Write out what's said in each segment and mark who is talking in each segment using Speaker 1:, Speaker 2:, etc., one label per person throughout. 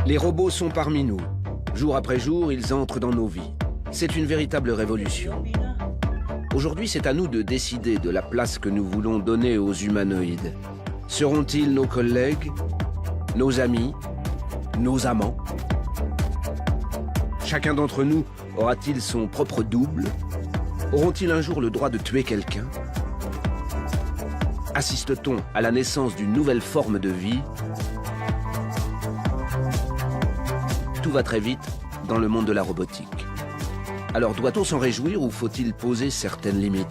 Speaker 1: Les robots sont parmi nous. Jour après jour, ils entrent dans nos vies. C'est une véritable révolution. Aujourd'hui, c'est à nous de décider de la place que nous voulons donner aux humanoïdes. Seront-ils nos collègues, nos amis, nos amants? Chacun d'entre nous aura-t-il son propre double? Auront-ils un jour le droit de tuer quelqu'un? Assiste-t-on à la naissance d'une nouvelle forme de vie? Tout va très vite dans le monde de la robotique. Alors doit-on s'en réjouir ou faut-il poser certaines limites?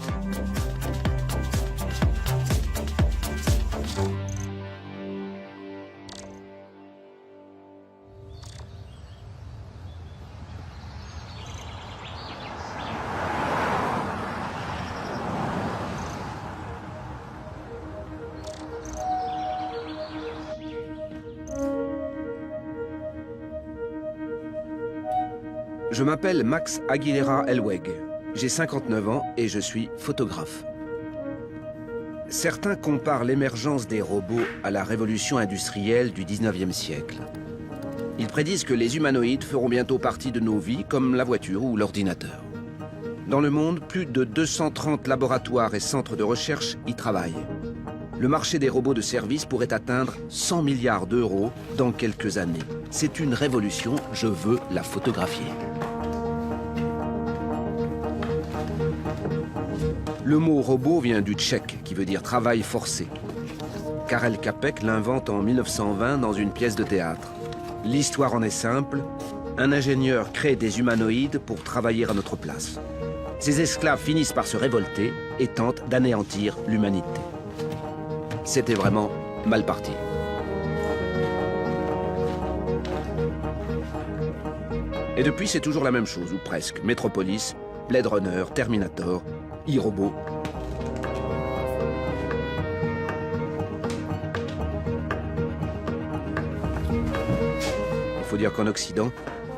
Speaker 1: Je m'appelle Max Aguilera Elweg. J'ai 59 ans et je suis photographe. Certains comparent l'émergence des robots à la révolution industrielle du 19e siècle. Ils prédisent que les humanoïdes feront bientôt partie de nos vies comme la voiture ou l'ordinateur. Dans le monde, plus de 230 laboratoires et centres de recherche y travaillent. Le marché des robots de service pourrait atteindre 100 milliards d'euros dans quelques années. C'est une révolution, je veux la photographier. Le mot robot vient du tchèque, qui veut dire travail forcé. Karel Čapek l'invente en 1920 dans une pièce de théâtre. L'histoire en est simple, un ingénieur crée des humanoïdes pour travailler à notre place. Ces esclaves finissent par se révolter et tentent d'anéantir l'humanité. C'était vraiment mal parti. Et depuis, c'est toujours la même chose, ou presque. Metropolis, Blade Runner, Terminator, e-robot. Il faut dire qu'en Occident,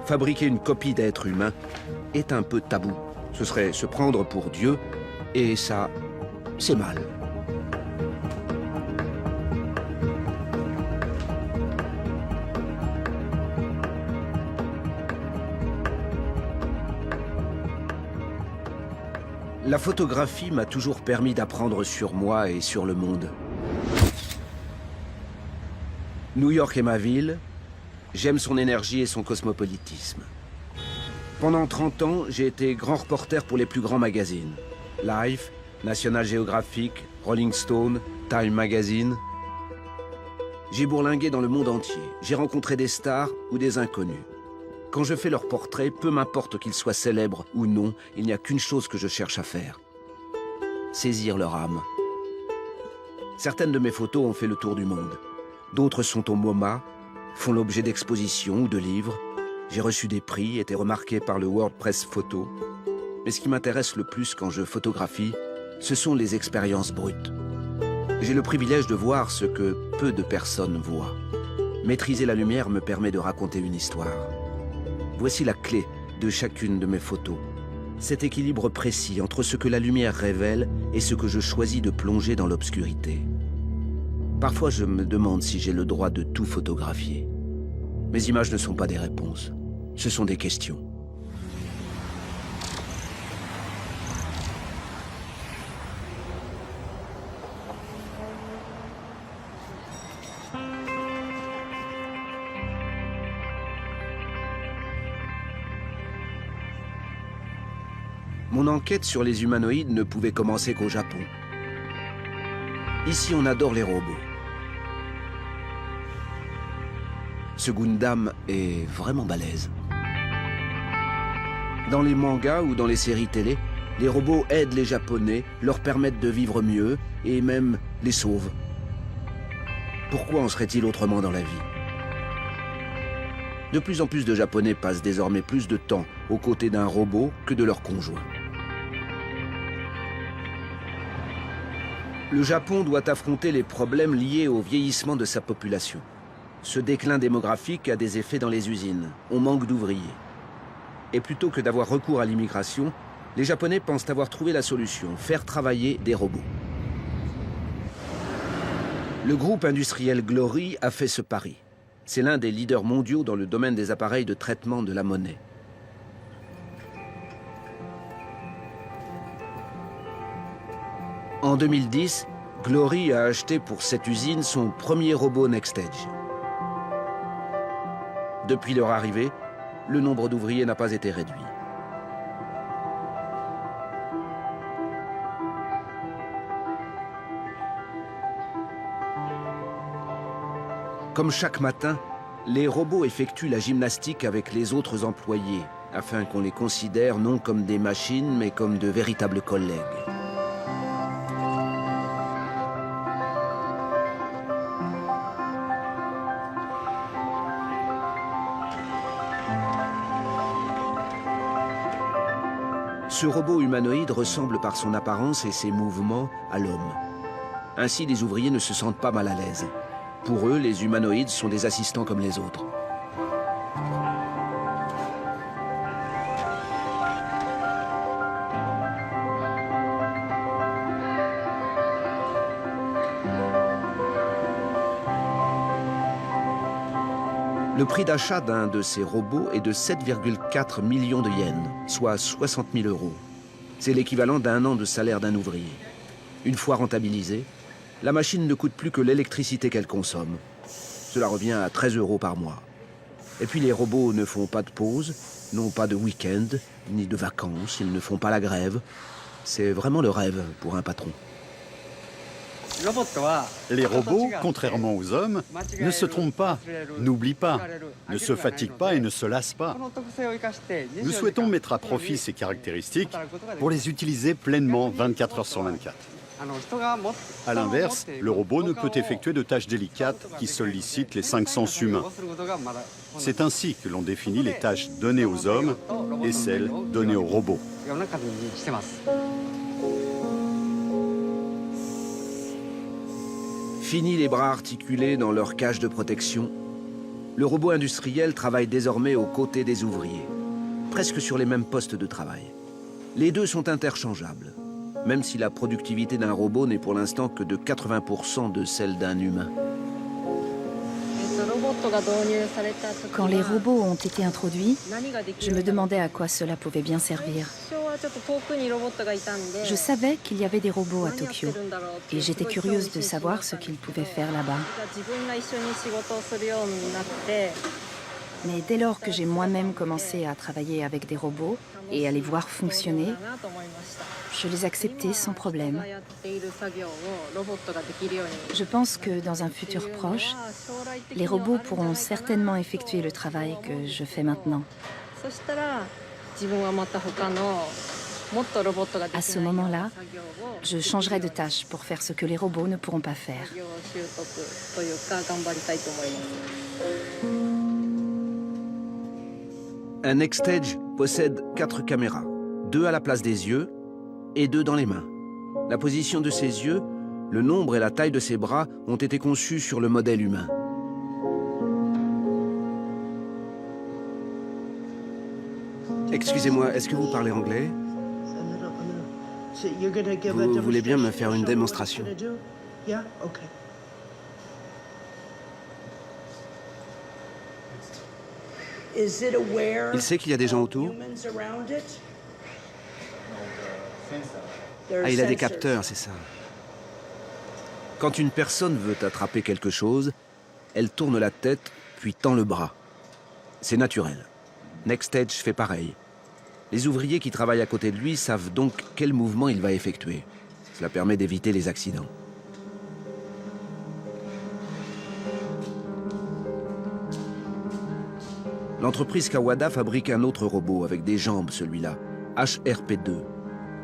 Speaker 1: fabriquer une copie d'être humain est un peu tabou. Ce serait se prendre pour Dieu, et ça, c'est mal. La photographie m'a toujours permis d'apprendre sur moi et sur le monde. New York est ma ville, j'aime son énergie et son cosmopolitisme. Pendant 30 ans, j'ai été grand reporter pour les plus grands magazines. Life, National Geographic, Rolling Stone, Time Magazine. J'ai bourlingué dans le monde entier. J'ai rencontré des stars ou des inconnus. Quand je fais leur portrait, peu m'importe qu'ils soient célèbres ou non, il n'y a qu'une chose que je cherche à faire. Saisir leur âme. Certaines de mes photos ont fait le tour du monde. D'autres sont au MoMA, font l'objet d'expositions ou de livres. J'ai reçu des prix, été remarqué par le World Press Photo. Mais ce qui m'intéresse le plus quand je photographie, ce sont les expériences brutes. J'ai le privilège de voir ce que peu de personnes voient. Maîtriser la lumière me permet de raconter une histoire. Voici la clé de chacune de mes photos. Cet équilibre précis entre ce que la lumière révèle et ce que je choisis de plonger dans l'obscurité. Parfois, je me demande si j'ai le droit de tout photographier. Mes images ne sont pas des réponses, ce sont des questions. Mon enquête sur les humanoïdes ne pouvait commencer qu'au Japon. Ici, on adore les robots. Ce Gundam est vraiment balèze. Dans les mangas ou dans les séries télé, les robots aident les Japonais, leur permettent de vivre mieux et même les sauvent. Pourquoi en serait-il autrement dans la vie? De plus en plus de Japonais passent désormais plus de temps aux côtés d'un robot que de leur conjoint. Le Japon doit affronter les problèmes liés au vieillissement de sa population. Ce déclin démographique a des effets dans les usines. On manque d'ouvriers. Et plutôt que d'avoir recours à l'immigration, les Japonais pensent avoir trouvé la solution, faire travailler des robots. Le groupe industriel Glory a fait ce pari. C'est l'un des leaders mondiaux dans le domaine des appareils de traitement de la monnaie. En 2010, Glory a acheté pour cette usine son premier robot NextEdge. Depuis leur arrivée, le nombre d'ouvriers n'a pas été réduit. Comme chaque matin, les robots effectuent la gymnastique avec les autres employés, afin qu'on les considère non comme des machines, mais comme de véritables collègues. Ce robot humanoïde ressemble par son apparence et ses mouvements à l'homme. Ainsi, les ouvriers ne se sentent pas mal à l'aise. Pour eux, les humanoïdes sont des assistants comme les autres. Le prix d'achat d'un de ces robots est de 7,4 millions de yens, soit 60 000 €. C'est l'équivalent d'un an de salaire d'un ouvrier. Une fois rentabilisée, la machine ne coûte plus que l'électricité qu'elle consomme. Cela revient à 13 € par mois. Et puis les robots ne font pas de pause, n'ont pas de week-end, ni de vacances, ils ne font pas la grève. C'est vraiment le rêve pour un patron.
Speaker 2: Les robots, contrairement aux hommes, ne se trompent pas, n'oublient pas, ne se fatiguent pas et ne se lassent pas. Nous souhaitons mettre à profit ces caractéristiques pour les utiliser pleinement 24 heures sur 24. A l'inverse, le robot ne peut effectuer de tâches délicates qui sollicitent les 5 sens humains. C'est ainsi que l'on définit les tâches données aux hommes et celles données aux robots.
Speaker 1: Fini les bras articulés dans leur cage de protection, le robot industriel travaille désormais aux côtés des ouvriers, presque sur les mêmes postes de travail. Les deux sont interchangeables, même si la productivité d'un robot n'est pour l'instant que de 80% de celle d'un humain.
Speaker 3: Quand les robots ont été introduits, je me demandais à quoi cela pouvait bien servir. Je savais qu'il y avait des robots à Tokyo et j'étais curieuse de savoir ce qu'ils pouvaient faire là-bas. Mais dès lors que j'ai moi-même commencé à travailler avec des robots et à les voir fonctionner, je les acceptais sans problème. Je pense que dans un futur proche, les robots pourront certainement effectuer le travail que je fais maintenant. À ce moment-là, je changerai de tâche pour faire ce que les robots ne pourront pas faire.
Speaker 1: Un NextEdge possède 4 caméras, 2 à la place des yeux et 2 dans les mains. La position de ses yeux, le nombre et la taille de ses bras ont été conçus sur le modèle humain. Excusez-moi, est-ce que vous parlez anglais? Vous voulez bien me faire une démonstration? Il sait qu'il y a des gens autour? Ah, il a des capteurs, c'est ça. Quand une personne veut attraper quelque chose, elle tourne la tête, puis tend le bras. C'est naturel. NextEdge fait pareil. Les ouvriers qui travaillent à côté de lui savent donc quel mouvement il va effectuer. Cela permet d'éviter les accidents. L'entreprise Kawada fabrique un autre robot avec des jambes, celui-là, HRP2.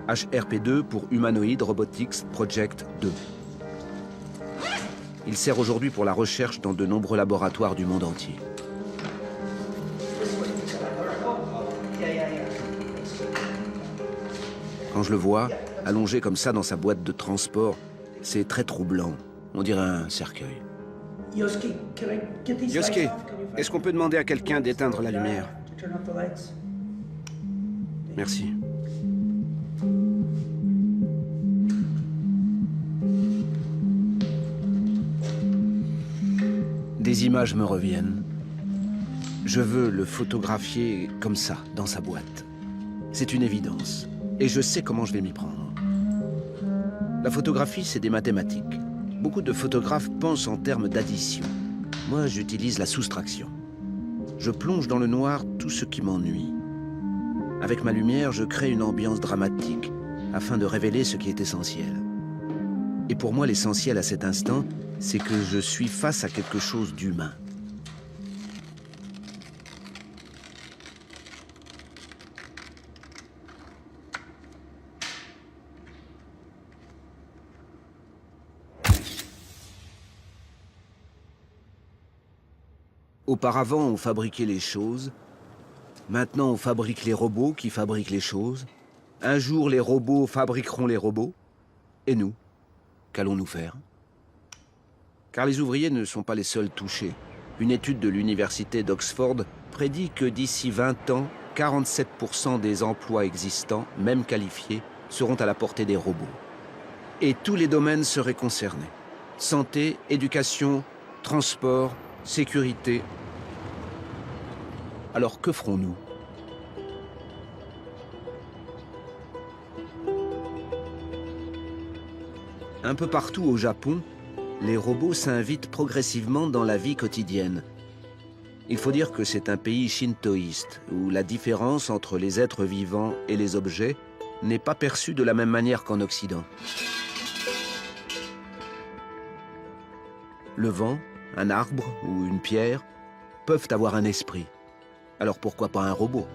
Speaker 1: HRP2 pour Humanoid Robotics Project 2. Il sert aujourd'hui pour la recherche dans de nombreux laboratoires du monde entier. Quand je le vois, allongé comme ça dans sa boîte de transport, c'est très troublant. On dirait un cercueil. Yosuke, est-ce qu'on peut demander à quelqu'un d'éteindre la lumière? Merci. Des les images me reviennent. Je veux le photographier comme ça, dans sa boîte. C'est une évidence. Et je sais comment je vais m'y prendre. La photographie, c'est des mathématiques. Beaucoup de photographes pensent en termes d'addition. Moi, j'utilise la soustraction. Je plonge dans le noir tout ce qui m'ennuie. Avec ma lumière, je crée une ambiance dramatique afin de révéler ce qui est essentiel. Et pour moi, l'essentiel à cet instant, c'est que je suis face à quelque chose d'humain. Auparavant, on fabriquait les choses. Maintenant, on fabrique les robots qui fabriquent les choses. Un jour, les robots fabriqueront les robots. Et nous, qu'allons-nous faire? Car les ouvriers ne sont pas les seuls touchés. Une étude de l'université d'Oxford prédit que d'ici 20 ans, 47% des emplois existants, même qualifiés, seront à la portée des robots. Et tous les domaines seraient concernés. Santé, éducation, transport, sécurité. Alors que ferons-nous? Un peu partout au Japon, les robots s'invitent progressivement dans la vie quotidienne. Il faut dire que c'est un pays shintoïste, où la différence entre les êtres vivants et les objets n'est pas perçue de la même manière qu'en Occident. Le vent, un arbre ou une pierre peuvent avoir un esprit. Alors pourquoi pas un robot?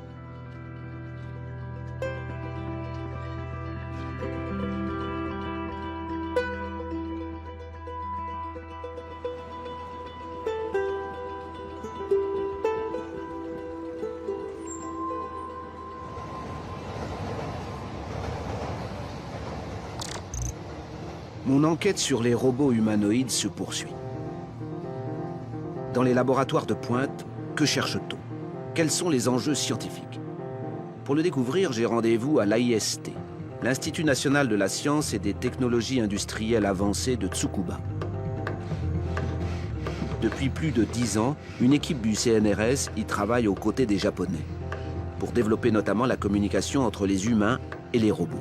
Speaker 1: Mon enquête sur les robots humanoïdes se poursuit. Dans les laboratoires de pointe, que cherche-t-on? Quels sont les enjeux scientifiques? Pour le découvrir, j'ai rendez-vous à l'IST, l'Institut national de la science et des technologies industrielles avancées de Tsukuba. Depuis plus de 10 ans, une équipe du CNRS y travaille aux côtés des Japonais, pour développer notamment la communication entre les humains et les robots.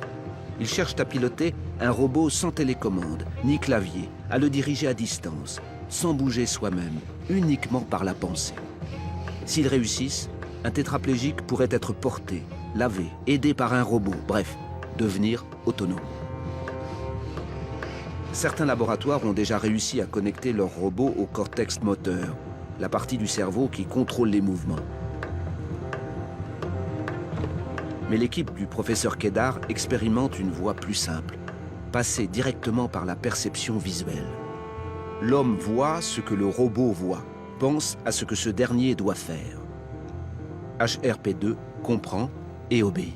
Speaker 1: Ils cherchent à piloter un robot sans télécommande, ni clavier, à le diriger à distance, sans bouger soi-même, uniquement par la pensée. S'ils réussissent, un tétraplégique pourrait être porté, lavé, aidé par un robot, bref, devenir autonome. Certains laboratoires ont déjà réussi à connecter leur robot au cortex moteur, la partie du cerveau qui contrôle les mouvements. Mais l'équipe du professeur Kedar expérimente une voie plus simple, passer directement par la perception visuelle. L'homme voit ce que le robot voit, pense à ce que ce dernier doit faire. HRP2 comprend et obéit.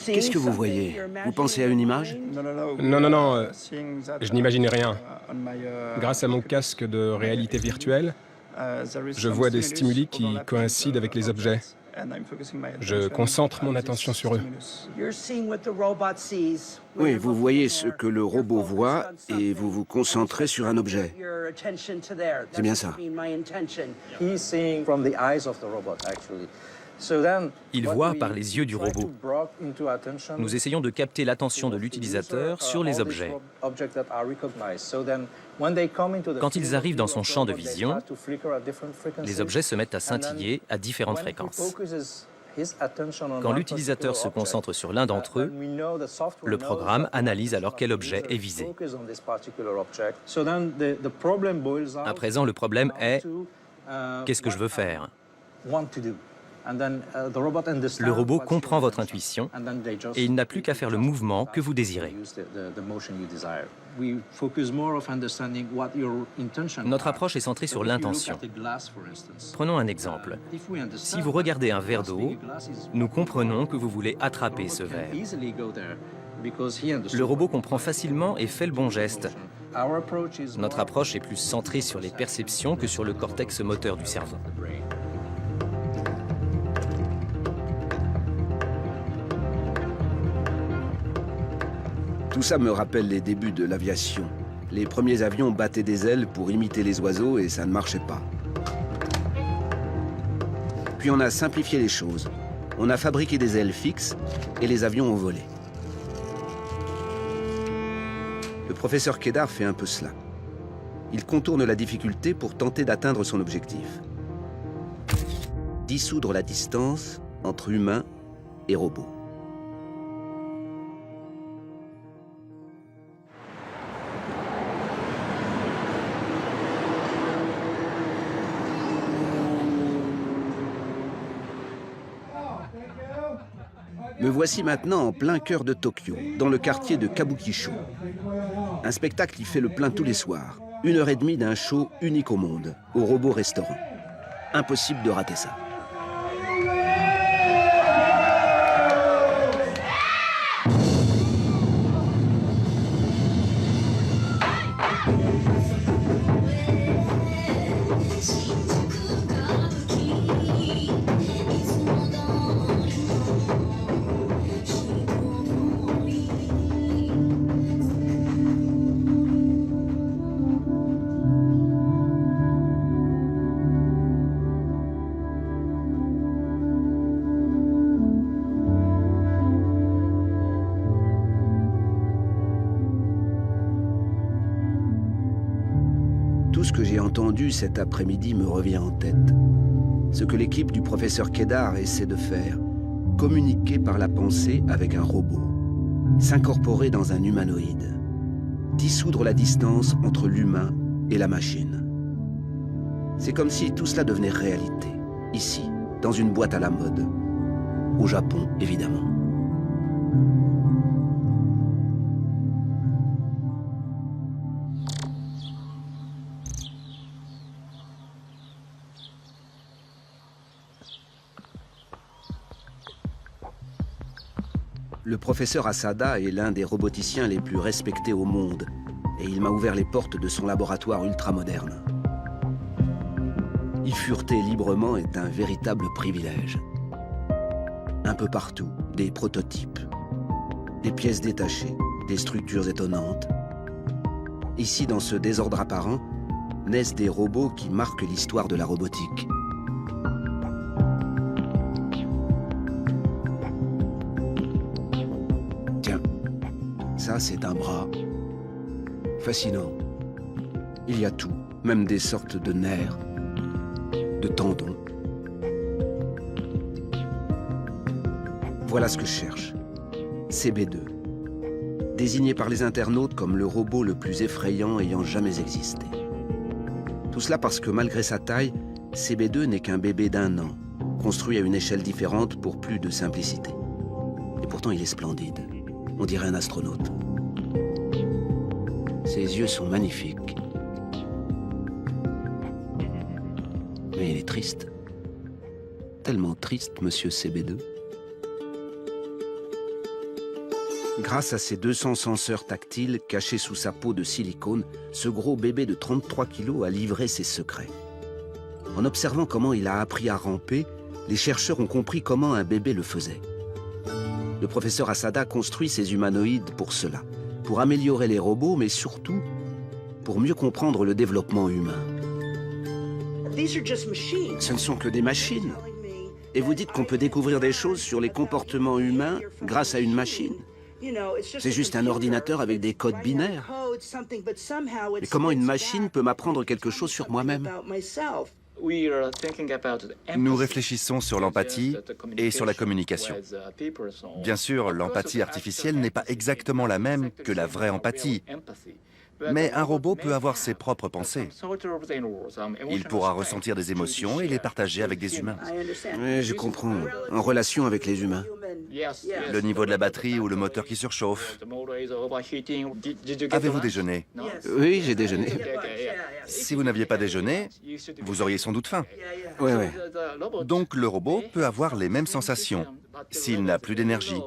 Speaker 1: Qu'est-ce que vous voyez? Vous pensez à une image?
Speaker 4: Non, je n'imagine rien. Grâce à mon casque de réalité virtuelle, je vois des stimuli qui coïncident avec les objets. Je concentre mon attention sur eux.
Speaker 1: Oui, vous voyez ce que le robot voit et vous vous concentrez sur un objet. C'est bien ça.
Speaker 5: Il voit par les yeux du robot. Nous essayons de capter l'attention de l'utilisateur sur les objets. Quand ils arrivent dans son champ de vision, les objets se mettent à scintiller à différentes fréquences. Quand l'utilisateur se concentre sur l'un d'entre eux, le programme analyse alors quel objet est visé. À présent, le problème est qu'est-ce que je veux faire? Le robot comprend votre intuition et il n'a plus qu'à faire le mouvement que vous désirez. Notre approche est centrée sur l'intention. Prenons un exemple. Si vous regardez un verre d'eau, nous comprenons que vous voulez attraper ce verre. Le robot comprend facilement et fait le bon geste. Notre approche est plus centrée sur les perceptions que sur le cortex moteur du cerveau.
Speaker 1: Tout ça me rappelle les débuts de l'aviation. Les premiers avions battaient des ailes pour imiter les oiseaux et ça ne marchait pas. Puis on a simplifié les choses. On a fabriqué des ailes fixes et les avions ont volé. Le professeur Kedar fait un peu cela. Il contourne la difficulté pour tenter d'atteindre son objectif. Dissoudre la distance entre humains et robots. Me voici maintenant en plein cœur de Tokyo, dans le quartier de Kabukicho. Un spectacle qui fait le plein tous les soirs. 1h30 d'un show unique au monde, au Robot Restaurant. Impossible de rater ça. Tout ce que j'ai entendu cet après-midi me revient en tête. Ce que l'équipe du professeur Kedar essaie de faire, communiquer par la pensée avec un robot, s'incorporer dans un humanoïde, dissoudre la distance entre l'humain et la machine. C'est comme si tout cela devenait réalité, ici, dans une boîte à la mode. Au Japon, évidemment. Le professeur Asada est l'un des roboticiens les plus respectés au monde et il m'a ouvert les portes de son laboratoire ultramoderne. Y fureter librement est un véritable privilège. Un peu partout, des prototypes, des pièces détachées, des structures étonnantes. Ici, dans ce désordre apparent, naissent des robots qui marquent l'histoire de la robotique. Ça, c'est un bras. Fascinant. Il y a tout, même des sortes de nerfs, de tendons. Voilà ce que je cherche. CB2. Désigné par les internautes comme le robot le plus effrayant ayant jamais existé. Tout cela parce que malgré sa taille, CB2 n'est qu'un bébé d'1 an, construit à une échelle différente pour plus de simplicité. Et pourtant, il est splendide. On dirait un astronaute. Ses yeux sont magnifiques. Mais il est triste. Tellement triste, monsieur CB2. Grâce à ses 200 senseurs tactiles cachés sous sa peau de silicone, ce gros bébé de 33 kilos a livré ses secrets. En observant comment il a appris à ramper, les chercheurs ont compris comment un bébé le faisait. Le professeur Asada construit ces humanoïdes pour cela, pour améliorer les robots, mais surtout pour mieux comprendre le développement humain. Ce ne sont que des machines. Et vous dites qu'on peut découvrir des choses sur les comportements humains grâce à une machine. C'est juste un ordinateur avec des codes binaires. Mais comment une machine peut m'apprendre quelque chose sur moi-même ?
Speaker 6: Nous réfléchissons sur l'empathie et sur la communication. Bien sûr, l'empathie artificielle n'est pas exactement la même que la vraie empathie. Mais un robot peut avoir ses propres pensées. Il pourra ressentir des émotions et les partager avec des humains.
Speaker 1: Oui, je comprends. En relation avec les humains.
Speaker 6: Le niveau de la batterie ou le moteur qui surchauffe. Avez-vous déjeuné?
Speaker 1: Oui, j'ai déjeuné.
Speaker 6: Si vous n'aviez pas déjeuné, vous auriez sans doute faim.
Speaker 1: Oui, oui.
Speaker 6: Donc le robot peut avoir les mêmes sensations s'il n'a plus d'énergie.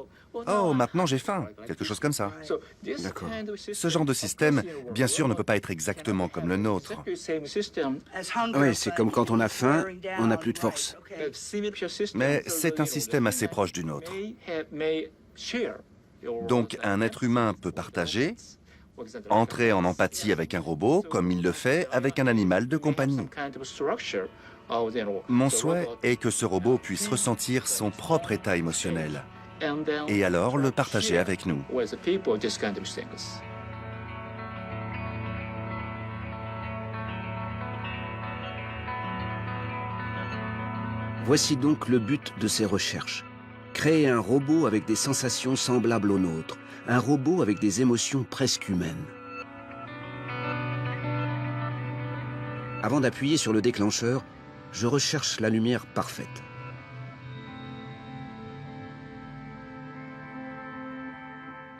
Speaker 6: Oh, maintenant j'ai faim, quelque chose comme ça.
Speaker 1: D'accord.
Speaker 6: Ce genre de système, bien sûr, ne peut pas être exactement comme le nôtre.
Speaker 1: Oui, c'est comme quand on a faim, on n'a plus de force.
Speaker 6: Mais c'est un système assez proche du nôtre. Donc un être humain peut partager, entrer en empathie avec un robot comme il le fait avec un animal de compagnie. Mon souhait est que ce robot puisse ressentir son propre état émotionnel et alors le partager avec nous.
Speaker 1: Voici donc le but de ces recherches. Créer un robot avec des sensations semblables aux nôtres, un robot avec des émotions presque humaines. Avant d'appuyer sur le déclencheur, je recherche la lumière parfaite.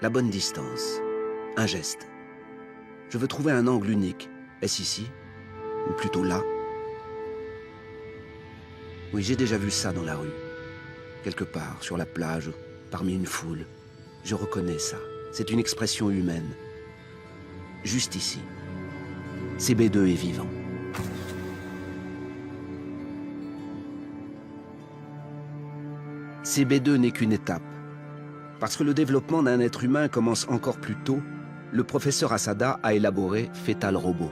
Speaker 1: La bonne distance, un geste. Je veux trouver un angle unique. Est-ce ici? Ou plutôt là? Oui, j'ai déjà vu ça dans la rue. Quelque part, sur la plage, parmi une foule. Je reconnais ça. C'est une expression humaine. Juste ici. CB2 est vivant. CB2 n'est qu'une étape. Parce que le développement d'un être humain commence encore plus tôt, le professeur Asada a élaboré Fetal Robot.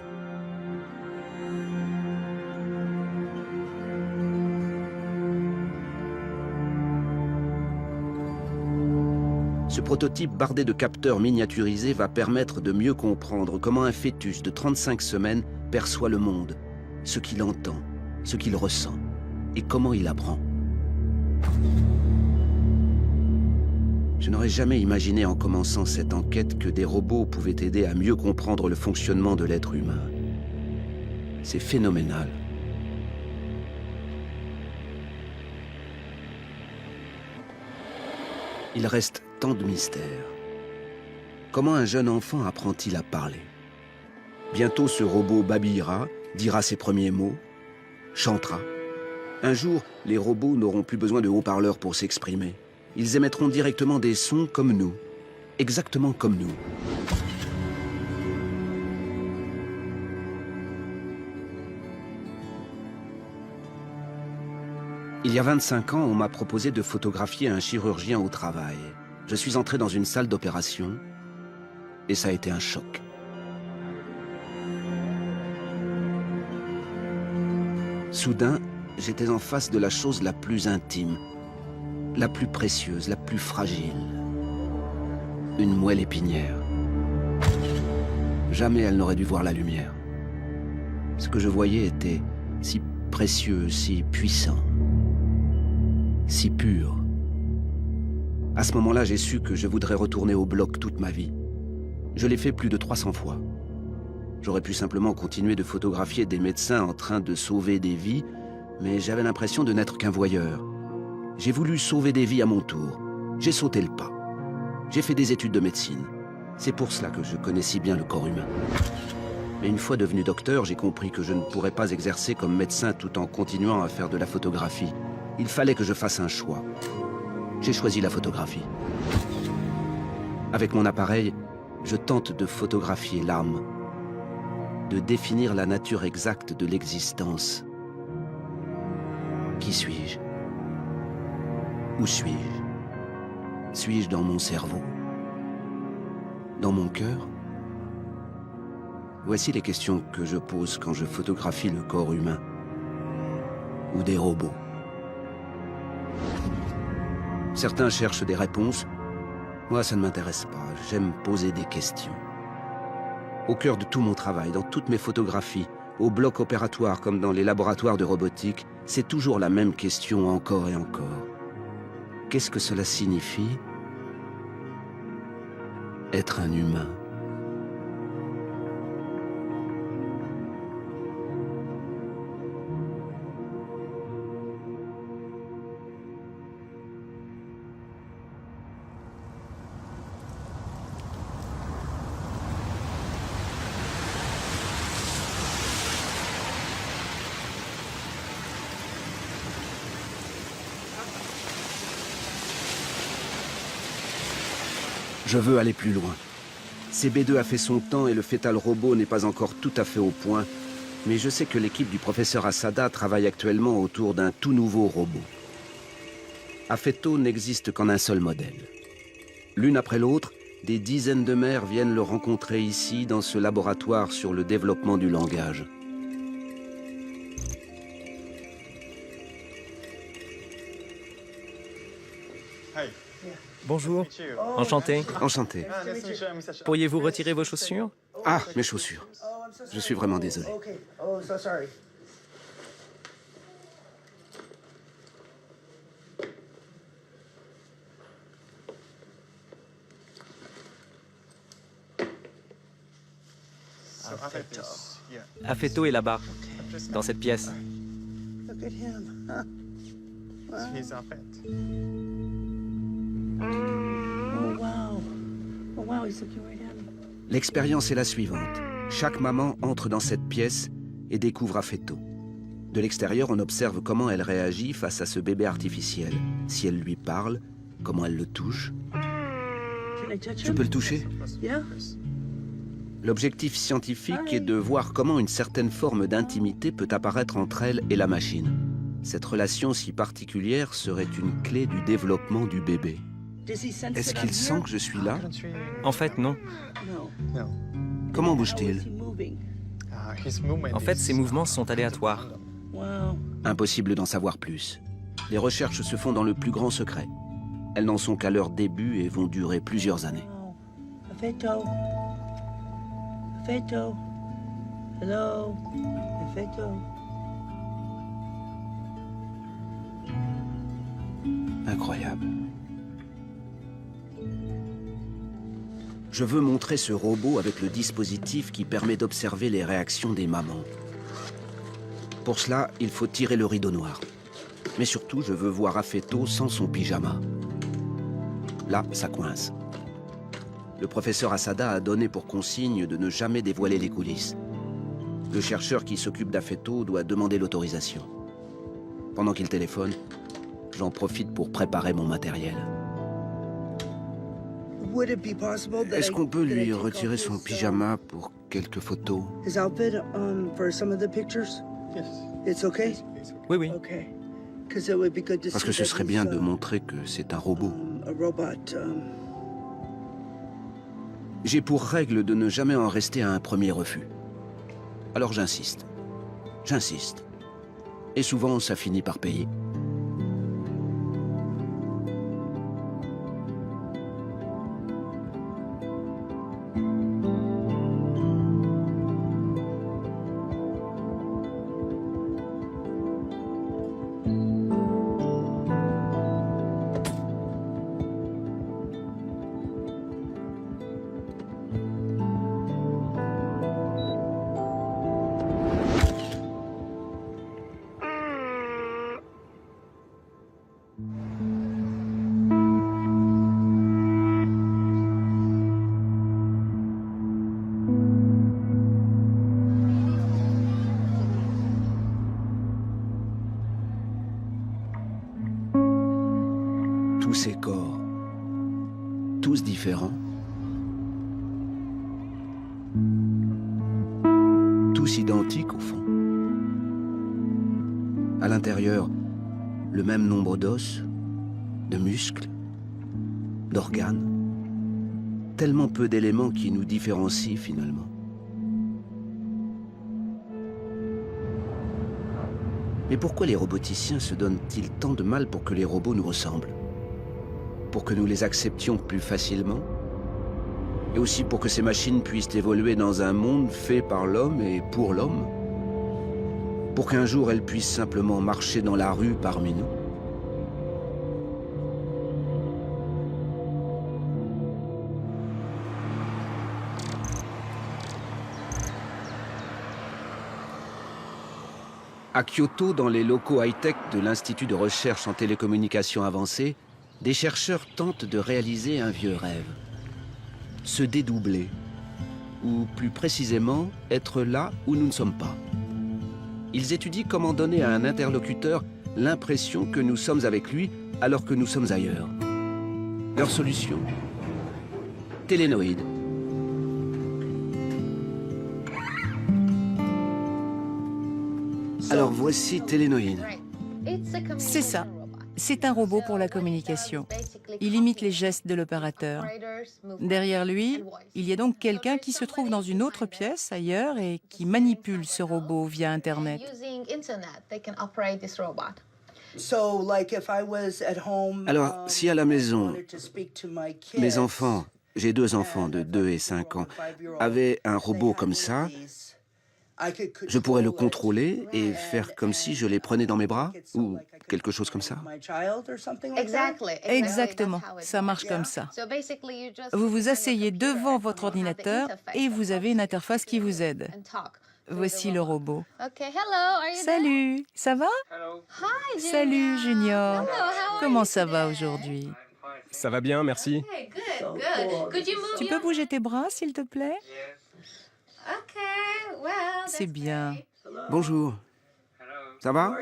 Speaker 1: Ce prototype bardé de capteurs miniaturisés va permettre de mieux comprendre comment un fœtus de 35 semaines perçoit le monde, ce qu'il entend, ce qu'il ressent et comment il apprend. Je n'aurais jamais imaginé en commençant cette enquête que des robots pouvaient aider à mieux comprendre le fonctionnement de l'être humain. C'est phénoménal. Il reste tant de mystères. Comment un jeune enfant apprend-il à parler? Bientôt ce robot babillera, dira ses premiers mots, chantera. Un jour, les robots n'auront plus besoin de haut-parleurs pour s'exprimer. Ils émettront directement des sons comme nous, exactement comme nous. Il y a 25 ans, on m'a proposé de photographier un chirurgien au travail. Je suis entré dans une salle d'opération et ça a été un choc. Soudain, j'étais en face de la chose la plus intime, la plus précieuse, la plus fragile. Une moelle épinière. Jamais elle n'aurait dû voir la lumière. Ce que je voyais était si précieux, si puissant, si pur. À ce moment-là, j'ai su que je voudrais retourner au bloc toute ma vie. Je l'ai fait plus de 300 fois. J'aurais pu simplement continuer de photographier des médecins en train de sauver des vies, mais j'avais l'impression de n'être qu'un voyeur. J'ai voulu sauver des vies à mon tour. J'ai sauté le pas. J'ai fait des études de médecine. C'est pour cela que je connais si bien le corps humain. Mais une fois devenu docteur, j'ai compris que je ne pourrais pas exercer comme médecin tout en continuant à faire de la photographie. Il fallait que je fasse un choix. J'ai choisi la photographie. Avec mon appareil, je tente de photographier l'âme, de définir la nature exacte de l'existence. Qui suis-je? Où suis-je? Suis-je dans mon cerveau? Dans mon cœur? Voici les questions que je pose quand je photographie le corps humain ou des robots. Certains cherchent des réponses. Moi, ça ne m'intéresse pas. J'aime poser des questions. Au cœur de tout mon travail, dans toutes mes photographies, au bloc opératoire comme dans les laboratoires de robotique, c'est toujours la même question encore et encore. Qu'est-ce que cela signifie? Être un humain. Je veux aller plus loin. CB2 a fait son temps et le Fetal Robot n'est pas encore tout à fait au point, mais je sais que l'équipe du professeur Asada travaille actuellement autour d'un tout nouveau robot. Afeto n'existe qu'en un seul modèle. L'une après l'autre, des dizaines de mères viennent le rencontrer ici, dans ce laboratoire sur le développement du langage.
Speaker 5: Bonjour, enchanté.
Speaker 1: Enchanté.
Speaker 5: Pourriez-vous retirer vos chaussures?
Speaker 1: Ah, mes chaussures. Je suis vraiment désolé.
Speaker 5: Affetto est là-bas, dans cette pièce.
Speaker 1: L'expérience est la suivante. Chaque maman entre dans cette pièce et découvre Affetto. De l'extérieur, on observe comment elle réagit face à ce bébé artificiel. Si elle lui parle, comment elle le touche. Je peux le toucher? L'objectif scientifique est de voir comment une certaine forme d'intimité peut apparaître entre elle et la machine. Cette relation si particulière serait une clé du développement du bébé. Est-ce qu'il sent que je suis là?
Speaker 5: En fait, non.
Speaker 1: Comment bouge-t-il?
Speaker 5: En fait, ses mouvements sont aléatoires.
Speaker 1: Impossible d'en savoir plus. Les recherches se font dans le plus grand secret. Elles n'en sont qu'à leur début et vont durer plusieurs années.
Speaker 7: Affetto. Hello. Affetto.
Speaker 1: Incroyable. Je veux montrer ce robot avec le dispositif qui permet d'observer les réactions des mamans. Pour cela, il faut tirer le rideau noir. Mais surtout, je veux voir Affetto sans son pyjama. Là, ça coince. Le professeur Asada a donné pour consigne de ne jamais dévoiler les coulisses. Le chercheur qui s'occupe d'Affetto doit demander l'autorisation. Pendant qu'il téléphone, j'en profite pour préparer mon matériel. Est-ce qu'on peut lui retirer son pyjama pour quelques photos?
Speaker 5: Oui, oui.
Speaker 1: Parce que ce serait bien de montrer que c'est un robot. J'ai pour règle de ne jamais en rester à un premier refus. Alors j'insiste. J'insiste. Et souvent, ça finit par payer. Tous ces corps, tous différents, tous identiques au fond. À l'intérieur, le même nombre d'os, de muscles, d'organes. Tellement peu d'éléments qui nous différencient finalement. Mais pourquoi les roboticiens se donnent-ils tant de mal pour que les robots nous ressemblent? Pour que nous les acceptions plus facilement? Et aussi pour que ces machines puissent évoluer dans un monde fait par l'homme et pour l'homme? Pour qu'un jour elles puissent simplement marcher dans la rue parmi nous? À Kyoto, dans les locaux high-tech de l'Institut de recherche en télécommunications avancées, des chercheurs tentent de réaliser un vieux rêve. Se dédoubler, ou plus précisément, être là où nous ne sommes pas. Ils étudient comment donner à un interlocuteur l'impression que nous sommes avec lui alors que nous sommes ailleurs. Leur solution? Télénoïde.
Speaker 8: Alors voici Télénoïde.
Speaker 9: C'est ça.
Speaker 8: C'est un robot pour la communication. Il imite les gestes de l'opérateur. Derrière lui, il y a donc quelqu'un qui se trouve dans une autre pièce, ailleurs, et qui manipule ce robot via Internet.
Speaker 1: Alors, si à la maison, mes enfants, j'ai 2 enfants de 2 et 5 ans, avaient un robot comme ça, je pourrais le contrôler et faire comme si je les prenais dans mes bras ou quelque chose comme ça.
Speaker 8: Exactement, ça marche comme ça. Vous vous asseyez devant votre ordinateur et vous avez une interface qui vous aide. Voici le robot. Salut, ça va? Salut Junior. Comment ça va aujourd'hui?
Speaker 4: Ça va bien, merci.
Speaker 8: Tu peux bouger tes bras, s'il te plaît? C'est bien.
Speaker 1: Bonjour. Ça va?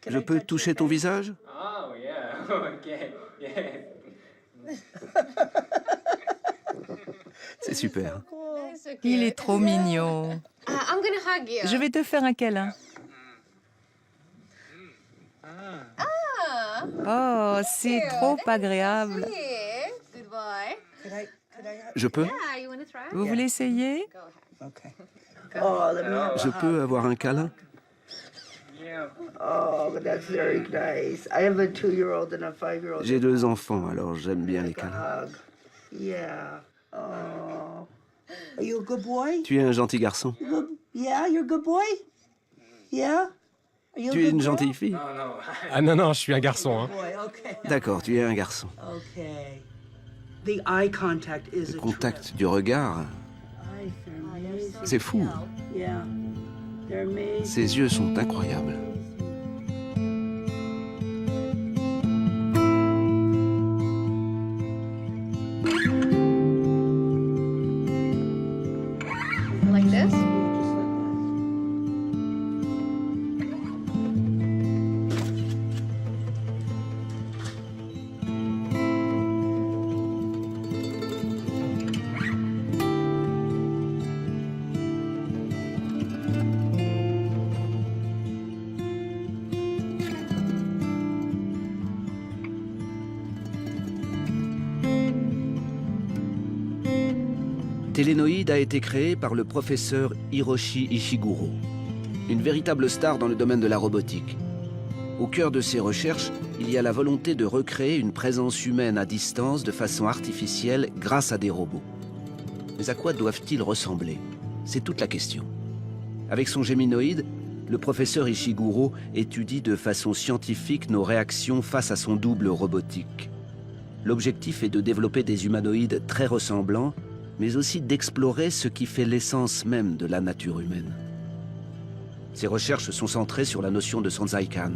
Speaker 1: Je peux toucher ton visage? C'est super.
Speaker 8: Il est trop mignon. Je vais te faire un câlin. Oh, c'est trop agréable.
Speaker 1: Je peux?
Speaker 8: Vous voulez essayer?
Speaker 1: Je peux avoir un câlin? J'ai 2 enfants, alors j'aime bien les câlins. Tu es un gentil garçon. Tu es une gentille fille.
Speaker 4: Ah non, non, je suis un garçon. Hein.
Speaker 1: D'accord, tu es un garçon. Le contact du regard, c'est fou. Ses yeux sont incroyables.
Speaker 3: Like this?
Speaker 1: Télénoïde a été créé par le professeur Hiroshi Ishiguro, une véritable star dans le domaine de la robotique. Au cœur de ses recherches, il y a la volonté de recréer une présence humaine à distance de façon artificielle grâce à des robots. Mais à quoi doivent-ils ressembler? C'est toute la question. Avec son géminoïde, le professeur Ishiguro étudie de façon scientifique nos réactions face à son double robotique. L'objectif est de développer des humanoïdes très ressemblants, mais aussi d'explorer ce qui fait l'essence même de la nature humaine. Ses recherches sont centrées sur la notion de Sanzaikan.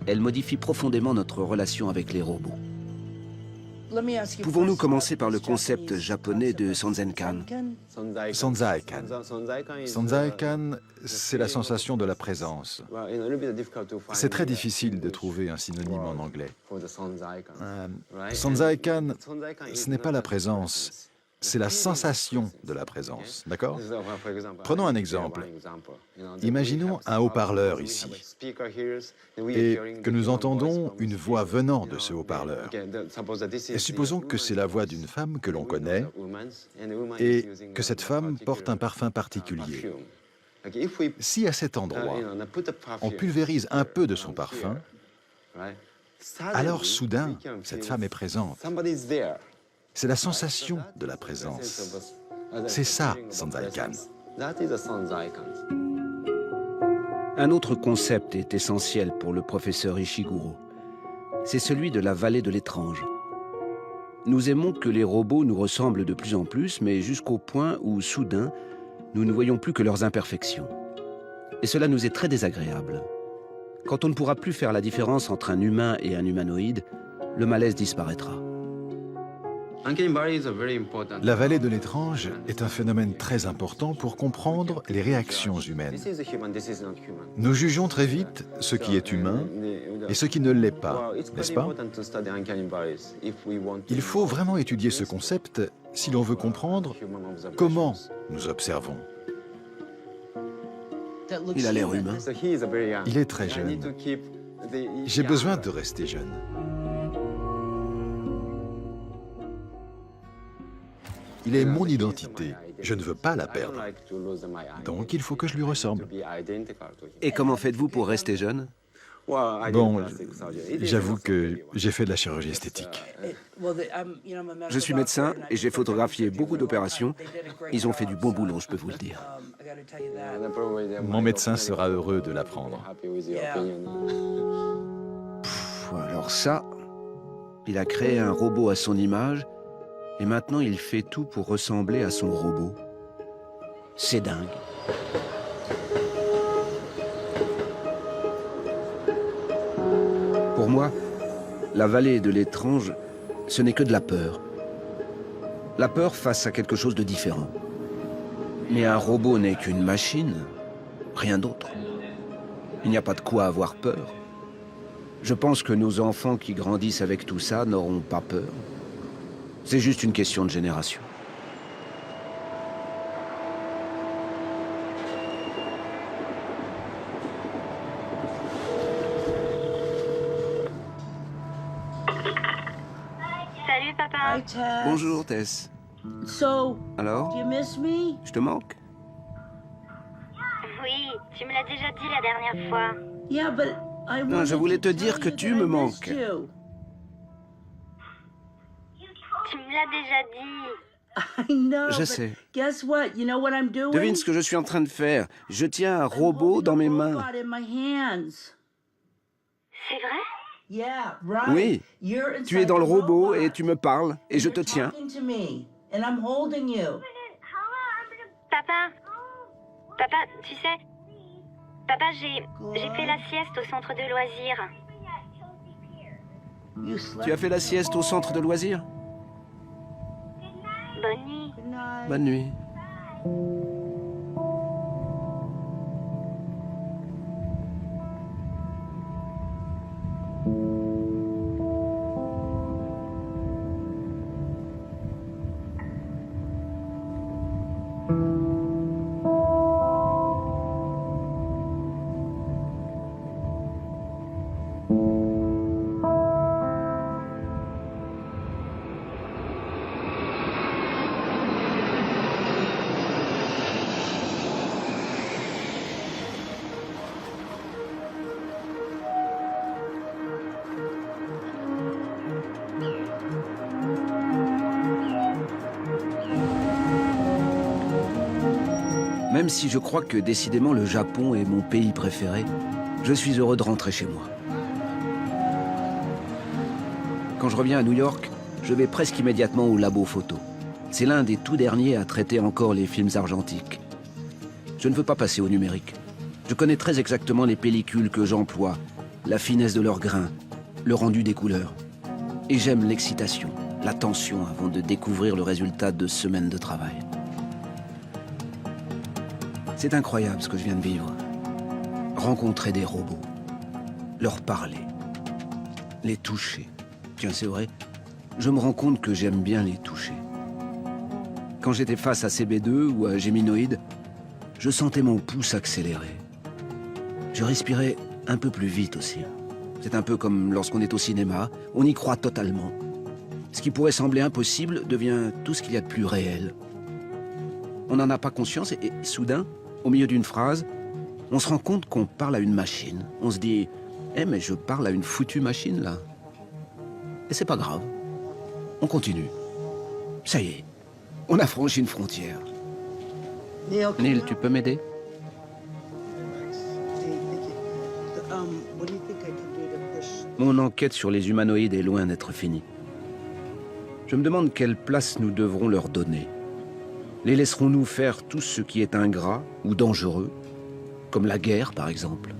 Speaker 1: Elle modifie profondément notre relation avec les robots. Pouvons-nous commencer par le concept japonais de Sanzenkan?
Speaker 9: Sanzaikan. Sanzaikan, c'est la sensation de la présence. C'est très difficile de trouver un synonyme en anglais. Sanzaikan, ce n'est pas la présence, c'est la sensation de la présence, d'accord? Prenons un exemple. Imaginons un haut-parleur ici, et que nous entendons une voix venant de ce haut-parleur. Et supposons que c'est la voix d'une femme que l'on connaît, et que cette femme porte un parfum particulier. Si à cet endroit, on pulvérise un peu de son parfum, alors soudain, cette femme est présente. C'est la sensation de la présence. C'est ça, Sanzaikan.
Speaker 1: Un autre concept est essentiel pour le professeur Ishiguro. C'est celui de la vallée de l'étrange. Nous aimons que les robots nous ressemblent de plus en plus, mais jusqu'au point où, soudain, nous ne voyons plus que leurs imperfections. Et cela nous est très désagréable. Quand on ne pourra plus faire la différence entre un humain et un humanoïde, le malaise disparaîtra.
Speaker 9: La vallée de l'étrange est un phénomène très important pour comprendre les réactions humaines. Nous jugeons très vite ce qui est humain et ce qui ne l'est pas, n'est-ce pas? Il faut vraiment étudier ce concept si l'on veut comprendre comment nous observons.
Speaker 1: Il a l'air humain.
Speaker 9: Il est très jeune. J'ai besoin de rester jeune. Il est mon identité. Je ne veux pas la perdre. Donc il faut que je lui ressemble.
Speaker 1: Et comment faites-vous pour rester jeune?
Speaker 9: Bon, j'avoue que j'ai fait de la chirurgie esthétique.
Speaker 1: Je suis médecin et j'ai photographié beaucoup d'opérations. Ils ont fait du bon boulot, je peux vous le dire.
Speaker 9: Mon médecin sera heureux de l'apprendre.
Speaker 1: Alors ça, il a créé un robot à son image et maintenant il fait tout pour ressembler à son robot. C'est dingue. Pour moi, la vallée de l'étrange, ce n'est que de la peur. La peur face à quelque chose de différent. Mais un robot n'est qu'une machine, rien d'autre. Il n'y a pas de quoi avoir peur. Je pense que nos enfants qui grandissent avec tout ça n'auront pas peur. C'est juste une question de génération.
Speaker 10: Salut papa.
Speaker 7: Hi, Tess.
Speaker 1: Bonjour Tess.
Speaker 7: So,
Speaker 1: Alors,
Speaker 7: do you miss me?
Speaker 1: je te manque?
Speaker 10: Oui, tu me l'as déjà dit la dernière fois.
Speaker 7: Yeah, but I
Speaker 1: Non,
Speaker 7: wanted
Speaker 1: je voulais te
Speaker 7: to
Speaker 1: dire
Speaker 7: tell
Speaker 1: que
Speaker 7: you
Speaker 1: tu
Speaker 7: that
Speaker 1: me
Speaker 7: I missed
Speaker 1: manques.
Speaker 7: you.
Speaker 10: Tu me l'as déjà dit.
Speaker 7: I know.
Speaker 1: Je
Speaker 7: but
Speaker 1: sais.
Speaker 7: Guess what? You know what I'm doing?
Speaker 1: Devine ce que je suis en train de faire. Je tiens un robot dans mes mains.
Speaker 7: Robot in my hands.
Speaker 10: C'est vrai?
Speaker 7: Yeah, right.
Speaker 1: Oui,
Speaker 7: You're
Speaker 1: tu es
Speaker 7: inside
Speaker 1: dans le
Speaker 7: the
Speaker 1: robot
Speaker 7: robot.
Speaker 1: et tu me parles et je te
Speaker 7: You're
Speaker 1: tiens.
Speaker 7: talking to me, and I'm holding you.
Speaker 10: Papa, tu sais, papa, j'ai fait la sieste au centre de loisirs.
Speaker 7: You slept.
Speaker 1: Tu as fait la sieste au centre de loisirs?
Speaker 10: Bonne nuit.
Speaker 7: Good night.
Speaker 1: Bonne nuit. Même si je crois que décidément le Japon est mon pays préféré, je suis heureux de rentrer chez moi. Quand je reviens à New York, je vais presque immédiatement au labo photo. C'est l'un des tout derniers à traiter encore les films argentiques. Je ne veux pas passer au numérique. Je connais très exactement les pellicules que j'emploie, la finesse de leurs grains, le rendu des couleurs. Et j'aime l'excitation, la tension avant de découvrir le résultat de semaines de travail. C'est incroyable ce que je viens de vivre. Rencontrer des robots, leur parler, les toucher. Tiens, c'est vrai, je me rends compte que j'aime bien les toucher. Quand j'étais face à CB2 ou à Geminoid, je sentais mon pouce accélérer. Je respirais un peu plus vite aussi. C'est un peu comme lorsqu'on est au cinéma, on y croit totalement. Ce qui pourrait sembler impossible devient tout ce qu'il y a de plus réel. On n'en a pas conscience et soudain, au milieu d'une phrase, on se rend compte qu'on parle à une machine. On se dit « Eh mais je parle à une foutue machine là !» Et c'est pas grave. On continue. Ça y est, on a franchi une frontière. Neil, tu peux m'aider? Mon enquête sur les humanoïdes est loin d'être finie. Je me demande quelle place nous devrons leur donner. Les laisserons-nous faire tout ce qui est ingrat ou dangereux, comme la guerre par exemple?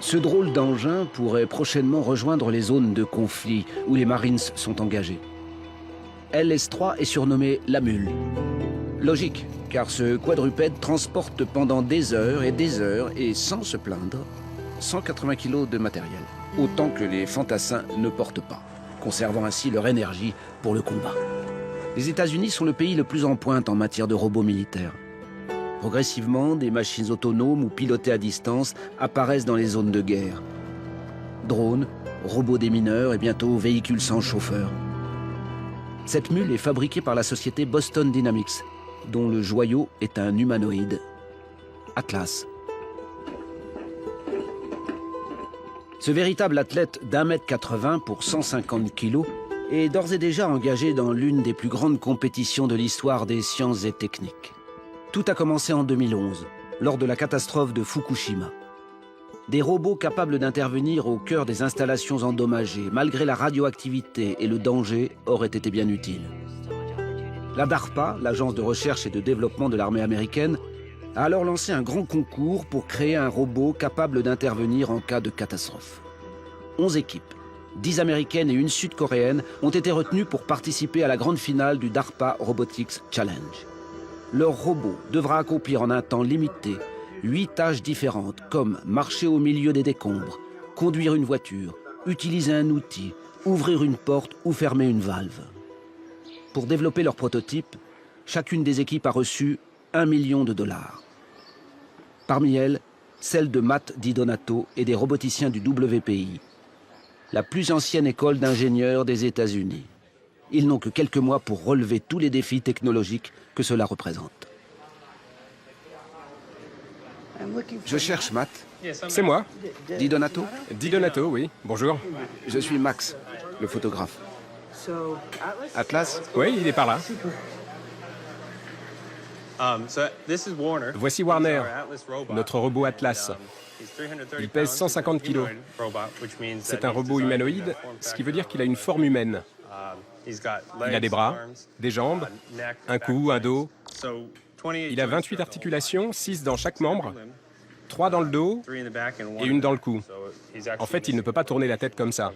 Speaker 1: Ce drôle d'engin pourrait prochainement rejoindre les zones de conflit où les Marines sont engagés. LS-3 est surnommé la Mule. Logique, car ce quadrupède transporte pendant des heures, et sans se plaindre, 180 kilos de matériel. Autant que les fantassins ne portent pas, conservant ainsi leur énergie pour le combat. Les États-Unis sont le pays le plus en pointe en matière de robots militaires. Progressivement, des machines autonomes ou pilotées à distance apparaissent dans les zones de guerre. Drones, robots démineurs et bientôt véhicules sans chauffeur. Cette mule est fabriquée par la société Boston Dynamics, dont le joyau est un humanoïde, Atlas. Ce véritable athlète d'1,80 m pour 150 kg est d'ores et déjà engagé dans l'une des plus grandes compétitions de l'histoire des sciences et techniques. Tout a commencé en 2011, lors de la catastrophe de Fukushima. Des robots capables d'intervenir au cœur des installations endommagées, malgré la radioactivité et le danger, auraient été bien utiles. La DARPA, l'agence de recherche et de développement de l'armée américaine, a alors lancé un grand concours pour créer un robot capable d'intervenir en cas de catastrophe. 11 équipes, 10 américaines et une sud-coréenne, ont été retenues pour participer à la grande finale du DARPA Robotics Challenge. Leur robot devra accomplir en un temps limité 8 tâches différentes, comme marcher au milieu des décombres, conduire une voiture, utiliser un outil, ouvrir une porte ou fermer une valve. Pour développer leur prototype, chacune des équipes a reçu $1 million. Parmi elles, celle de Matt DiDonato et des roboticiens du WPI, la plus ancienne école d'ingénieurs des États-Unis. Ils n'ont que quelques mois pour relever tous les défis technologiques que cela représente. Je cherche Matt.
Speaker 4: C'est moi.
Speaker 1: DiDonato?
Speaker 4: DiDonato, oui. Bonjour.
Speaker 1: Je suis Max, le photographe. Atlas?
Speaker 4: Oui, il est par là. Voici Warner, notre robot Atlas. Il pèse 150 kg. C'est un robot humanoïde, ce qui veut dire qu'il a une forme humaine. Il a des bras, des jambes, un cou, un dos. Il a 28 articulations, 6 dans chaque membre, 3 dans le dos et une dans le cou. En fait, il ne peut pas tourner la tête comme ça.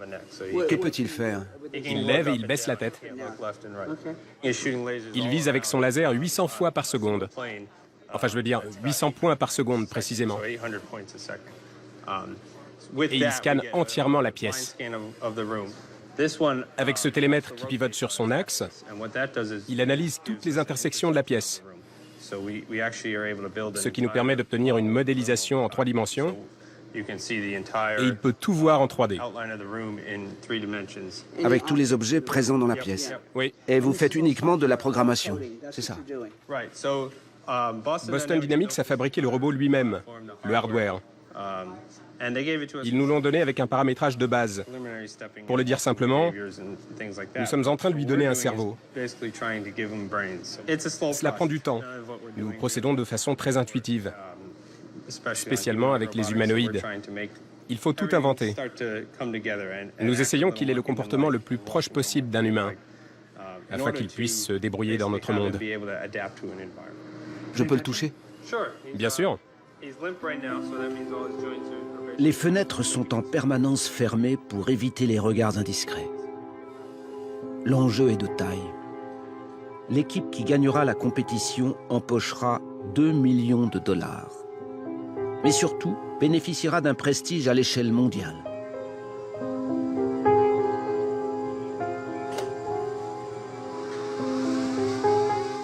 Speaker 1: Que peut-il faire?
Speaker 4: Il lève et il baisse la tête. Il vise avec son laser 800 fois par seconde. Enfin, je veux dire 800 points par seconde, précisément. Et il scanne entièrement la pièce. Avec ce télémètre qui pivote sur son axe, il analyse toutes les intersections de la pièce, ce qui nous permet d'obtenir une modélisation en 3 dimensions, et il peut tout voir en 3D.
Speaker 1: Avec tous les objets présents dans la pièce.
Speaker 4: Oui.
Speaker 1: Et vous faites uniquement de la programmation, c'est ça?
Speaker 4: Boston Dynamics a fabriqué le robot lui-même, le hardware. Ils nous l'ont donné avec un paramétrage de base. Pour le dire simplement, nous sommes en train de lui donner un cerveau. Cela prend du temps. Nous procédons de façon très intuitive, spécialement avec les humanoïdes. Il faut tout inventer. Nous essayons qu'il ait le comportement le plus proche possible d'un humain, afin qu'il puisse se débrouiller dans notre monde.
Speaker 1: Je peux le toucher?
Speaker 4: Bien sûr.
Speaker 1: Les fenêtres sont en permanence fermées pour éviter les regards indiscrets. L'enjeu est de taille. L'équipe qui gagnera la compétition empochera $2 millions. Mais surtout, bénéficiera d'un prestige à l'échelle mondiale.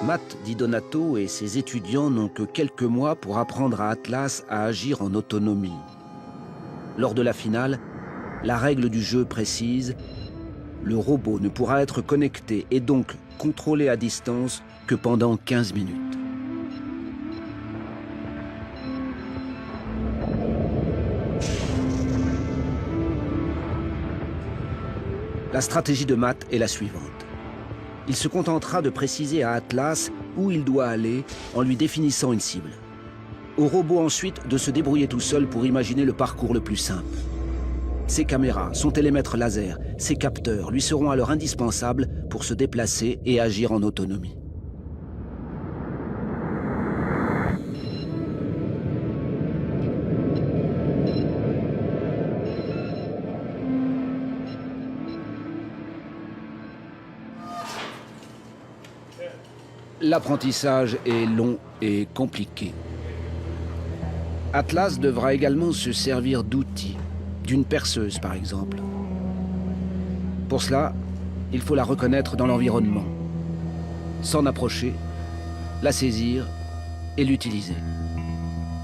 Speaker 1: Matt DiDonato et ses étudiants n'ont que quelques mois pour apprendre à Atlas à agir en autonomie. Lors de la finale, la règle du jeu précise, le robot ne pourra être connecté et donc contrôlé à distance que pendant 15 minutes. La stratégie de Matt est la suivante. Il se contentera de préciser à Atlas où il doit aller en lui définissant une cible. Au robot ensuite de se débrouiller tout seul pour imaginer le parcours le plus simple. Ses caméras, son télémètre laser, ses capteurs lui seront alors indispensables pour se déplacer et agir en autonomie. l'apprentissage est long et compliqué. Atlas devra également se servir d'outils, d'une perceuse par exemple. Pour cela, il faut la reconnaître dans l'environnement, s'en approcher, la saisir et l'utiliser.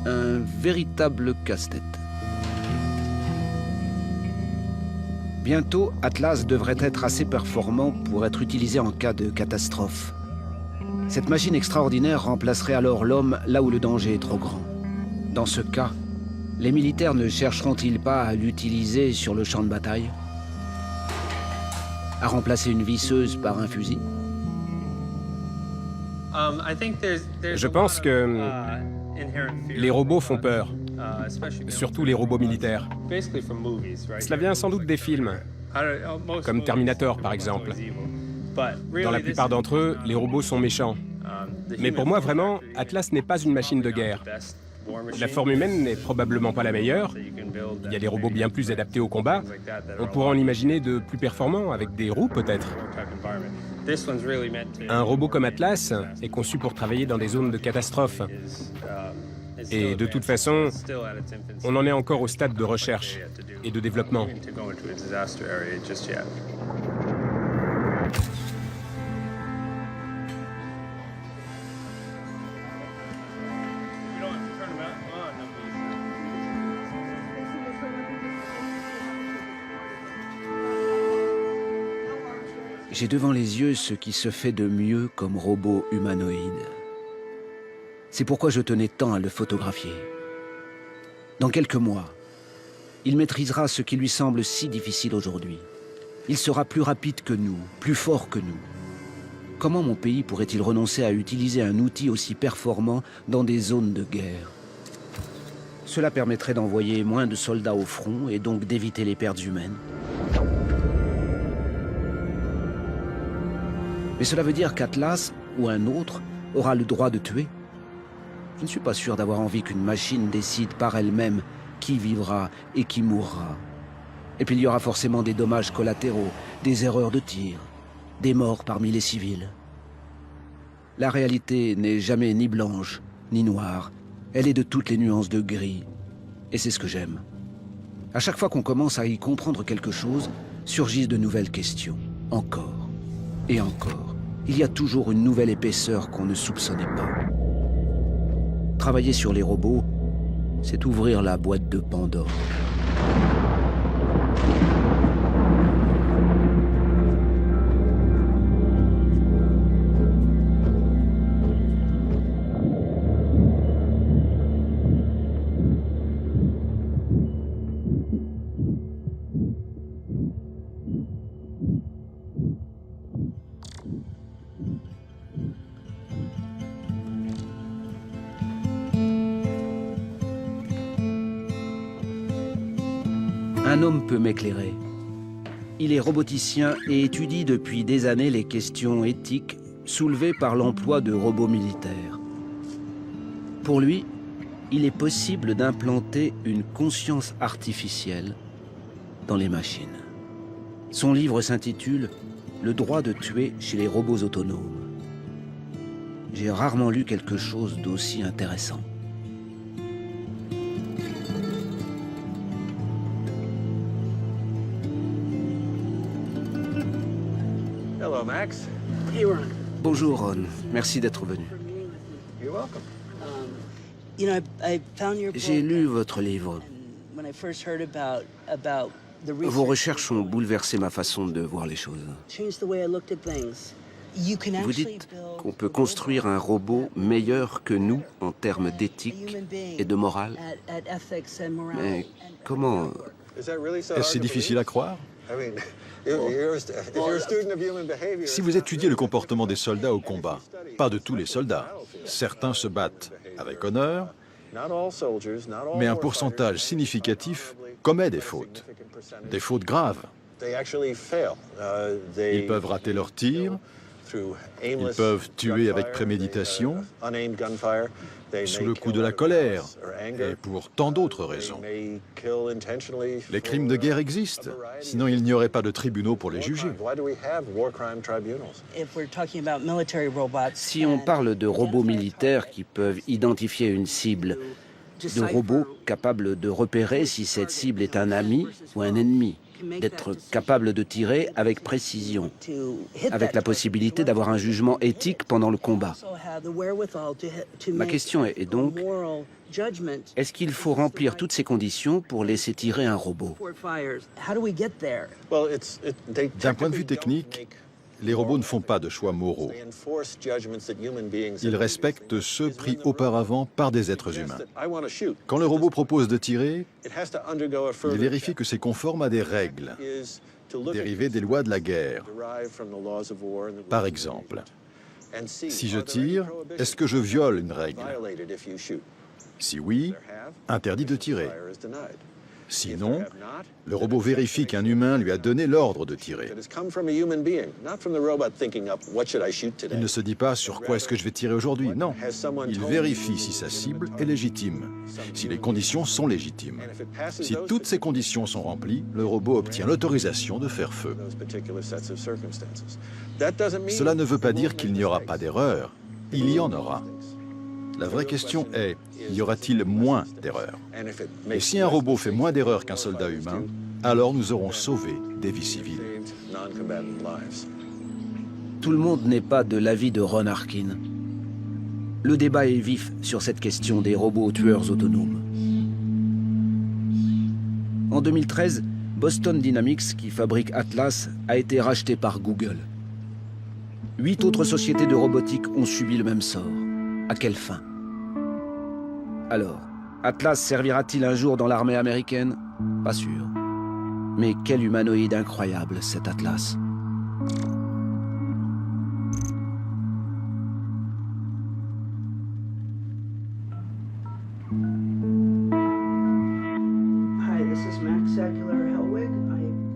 Speaker 1: Un véritable casse-tête. Bientôt, Atlas devrait être assez performant pour être utilisé en cas de catastrophe. Cette machine extraordinaire remplacerait alors l'homme là où le danger est trop grand. Dans ce cas, les militaires ne chercheront-ils pas à l'utiliser sur le champ de bataille? À remplacer une visseuse par un fusil?
Speaker 4: Je pense que les robots font peur, surtout les robots militaires. Cela vient sans doute des films, comme Terminator par exemple. Dans la plupart d'entre eux, les robots sont méchants. Mais pour moi, vraiment, Atlas n'est pas une machine de guerre. La forme humaine n'est probablement pas la meilleure. Il y a des robots bien plus adaptés au combat. On pourrait en imaginer de plus performants, avec des roues peut-être. Un robot comme Atlas est conçu pour travailler dans des zones de catastrophe. Et de toute façon, on en est encore au stade de recherche et de développement.
Speaker 1: J'ai devant les yeux ce qui se fait de mieux comme robot humanoïde. C'est pourquoi je tenais tant à le photographier. Dans quelques mois, il maîtrisera ce qui lui semble si difficile aujourd'hui. Il sera plus rapide que nous, plus fort que nous. Comment mon pays pourrait-il renoncer à utiliser un outil aussi performant dans des zones de guerre? Cela permettrait d'envoyer moins de soldats au front et donc d'éviter les pertes humaines. Mais cela veut dire qu'Atlas, ou un autre, aura le droit de tuer? Je ne suis pas sûr d'avoir envie qu'une machine décide par elle-même qui vivra et qui mourra. Et puis il y aura forcément des dommages collatéraux, des erreurs de tir, des morts parmi les civils. La réalité n'est jamais ni blanche, ni noire. Elle est de toutes les nuances de gris. Et c'est ce que j'aime. À chaque fois qu'on commence à y comprendre quelque chose, surgissent de nouvelles questions. Encore. Et encore. Il y a toujours une nouvelle épaisseur qu'on ne soupçonnait pas. Travailler sur les robots, c'est ouvrir la boîte de Pandore. Un homme peut m'éclairer. Il est roboticien et étudie depuis des années les questions éthiques soulevées par l'emploi de robots militaires. Pour lui, il est possible d'implanter une conscience artificielle dans les machines. Son livre s'intitule « Le droit de tuer chez les robots autonomes ». J'ai rarement lu quelque chose d'aussi intéressant.
Speaker 11: Hello, Max.
Speaker 1: Bonjour, Ron. Merci d'être venu. J'ai lu votre livre. Vos recherches ont bouleversé ma façon de voir les choses. Vous dites qu'on peut construire un robot meilleur que nous en termes d'éthique et de morale. Mais comment...
Speaker 9: Est-ce si difficile à croire? Si vous étudiez le comportement des soldats au combat, pas de tous les soldats, certains se battent avec honneur, mais un pourcentage significatif commet des fautes graves. Ils peuvent rater leur tir, ils peuvent tuer avec préméditation, sous le coup de la colère et pour tant d'autres raisons. Les crimes de guerre existent, sinon il n'y aurait pas de tribunaux pour les juger.
Speaker 1: Si on parle de robots militaires qui peuvent identifier une cible, de robots capables de repérer si cette cible est un ami ou un ennemi, d'être capables de tirer avec précision, avec la possibilité d'avoir un jugement éthique pendant le combat. Ma question est donc, est-ce qu'il faut remplir toutes ces conditions pour laisser tirer un robot?
Speaker 9: D'un point de vue technique, les robots ne font pas de choix moraux. Ils respectent ceux pris auparavant par des êtres humains. Quand le robot propose de tirer, il vérifie que c'est conforme à des règles, dérivées des lois de la guerre. Par exemple, si je tire, est-ce que je viole une règle? Si oui, interdit de tirer. Sinon, le robot vérifie qu'un humain lui a donné l'ordre de tirer. Il ne se dit pas sur quoi est-ce que je vais tirer aujourd'hui, non. Il vérifie si sa cible est légitime, si les conditions sont légitimes. Si toutes ces conditions sont remplies, le robot obtient l'autorisation de faire feu. Cela ne veut pas dire qu'il n'y aura pas d'erreur. Il y en aura. La vraie question est, y aura-t-il moins d'erreurs? Et si un robot fait moins d'erreurs qu'un soldat humain, alors nous aurons sauvé des vies civiles.
Speaker 1: Tout le monde n'est pas de l'avis de Ron Arkin. Le débat est vif sur cette question des robots tueurs autonomes. En 2013, Boston Dynamics, qui fabrique Atlas, a été racheté par Google. 8 autres sociétés de robotique ont subi le même sort. À quelle fin? Alors, Atlas servira-t-il un jour dans l'armée américaine? Pas sûr. Mais quel humanoïde incroyable, cet Atlas.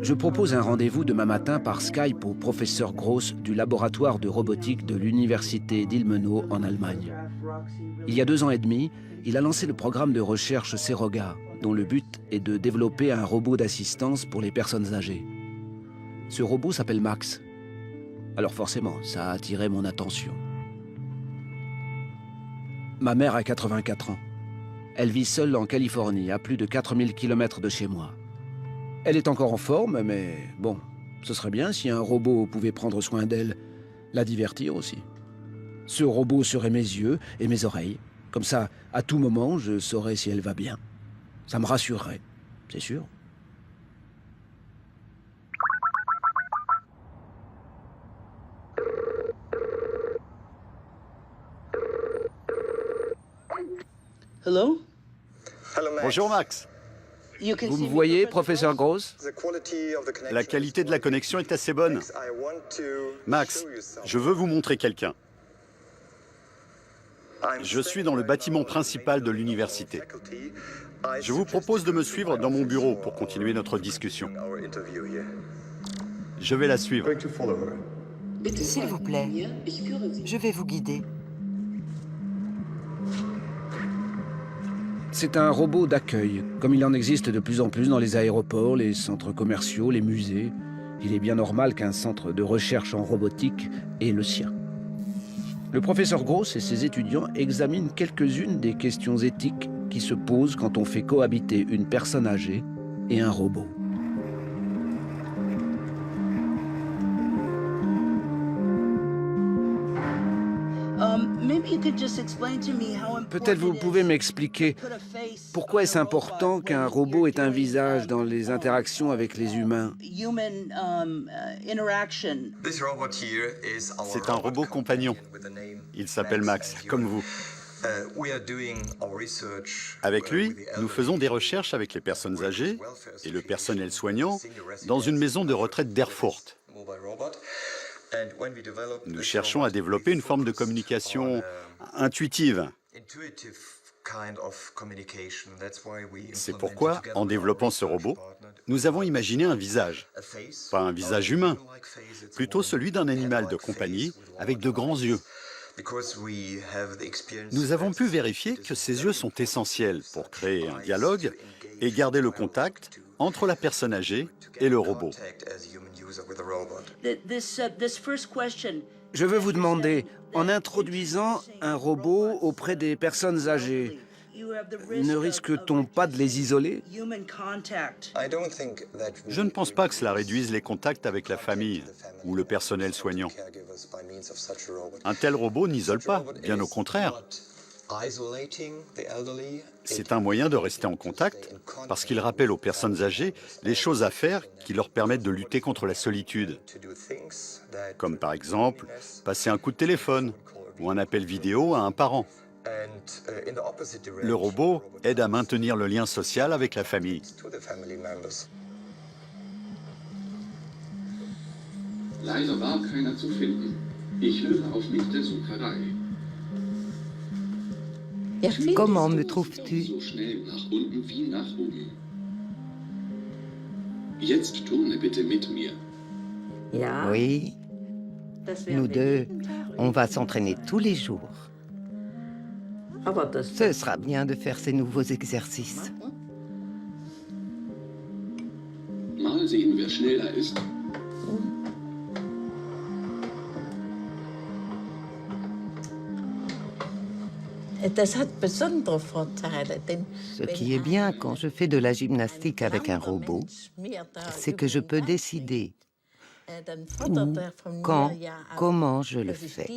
Speaker 1: Je propose un rendez-vous demain matin par Skype au professeur Gross du laboratoire de robotique de l'université d'Ilmenau en Allemagne. Il y a 2 ans et demi, il a lancé le programme de recherche Seroga, dont le but est de développer un robot d'assistance pour les personnes âgées. Ce robot s'appelle Max. Alors forcément, ça a attiré mon attention. Ma mère a 84 ans. Elle vit seule en Californie, à plus de 4000 km de chez moi. Elle est encore en forme, mais bon, ce serait bien si un robot pouvait prendre soin d'elle, la divertir aussi. Ce robot serait mes yeux et mes oreilles. Comme ça, à tout moment, je saurais si elle va bien. Ça me rassurerait, c'est sûr.
Speaker 7: Hello?
Speaker 2: Bonjour Max.
Speaker 1: Vous me voyez, professeur Gross?
Speaker 2: La qualité de la connexion est assez bonne. Max, je veux vous montrer quelqu'un. Je suis dans le bâtiment principal de l'université. Je vous propose de me suivre dans mon bureau pour continuer notre discussion. Je vais la suivre.
Speaker 8: S'il vous plaît, je vais vous guider.
Speaker 1: C'est un robot d'accueil, comme il en existe de plus en plus dans les aéroports, les centres commerciaux, les musées. Il est bien normal qu'un centre de recherche en robotique ait le sien. Le professeur Gross et ses étudiants examinent quelques-unes des questions éthiques qui se posent quand on fait cohabiter une personne âgée et un robot. Peut-être vous pouvez m'expliquer pourquoi est-ce important qu'un robot ait un visage dans les interactions avec les humains?
Speaker 2: C'est un robot compagnon. Il s'appelle Max, comme vous. Avec lui, nous faisons des recherches avec les personnes âgées et le personnel soignant dans une maison de retraite d'Erfurt. Nous cherchons à développer une forme de communication intuitive. C'est pourquoi, en développant ce robot, nous avons imaginé un visage. Pas un visage humain, plutôt celui d'un animal de compagnie avec de grands yeux. Nous avons pu vérifier que ces yeux sont essentiels pour créer un dialogue et garder le contact entre la personne âgée et le robot.
Speaker 1: Je veux vous demander, en introduisant un robot auprès des personnes âgées, ne risque-t-on pas de les isoler?
Speaker 2: Je ne pense pas que cela réduise les contacts avec la famille ou le personnel soignant. Un tel robot n'isole pas, bien au contraire. C'est un moyen de rester en contact parce qu'il rappelle aux personnes âgées les choses à faire qui leur permettent de lutter contre la solitude. Comme par exemple, passer un coup de téléphone ou un appel vidéo à un parent. Le robot aide à maintenir le lien social avec la famille.
Speaker 12: Leider war keiner zu finden. Ich höre auf mich der Sucherei.
Speaker 13: Comment me trouves-tu?
Speaker 12: So schnell nach unten wie nach oben. Jetzt turne bitte mit mir.
Speaker 13: Oui. Nous deux, on va s'entraîner tous les jours. Ce sera bien de faire ces nouveaux exercices.
Speaker 12: Mal sehen, wer schneller ist.
Speaker 13: Ce qui est bien quand je fais de la gymnastique avec un robot, c'est que je peux décider où, quand, comment je le fais.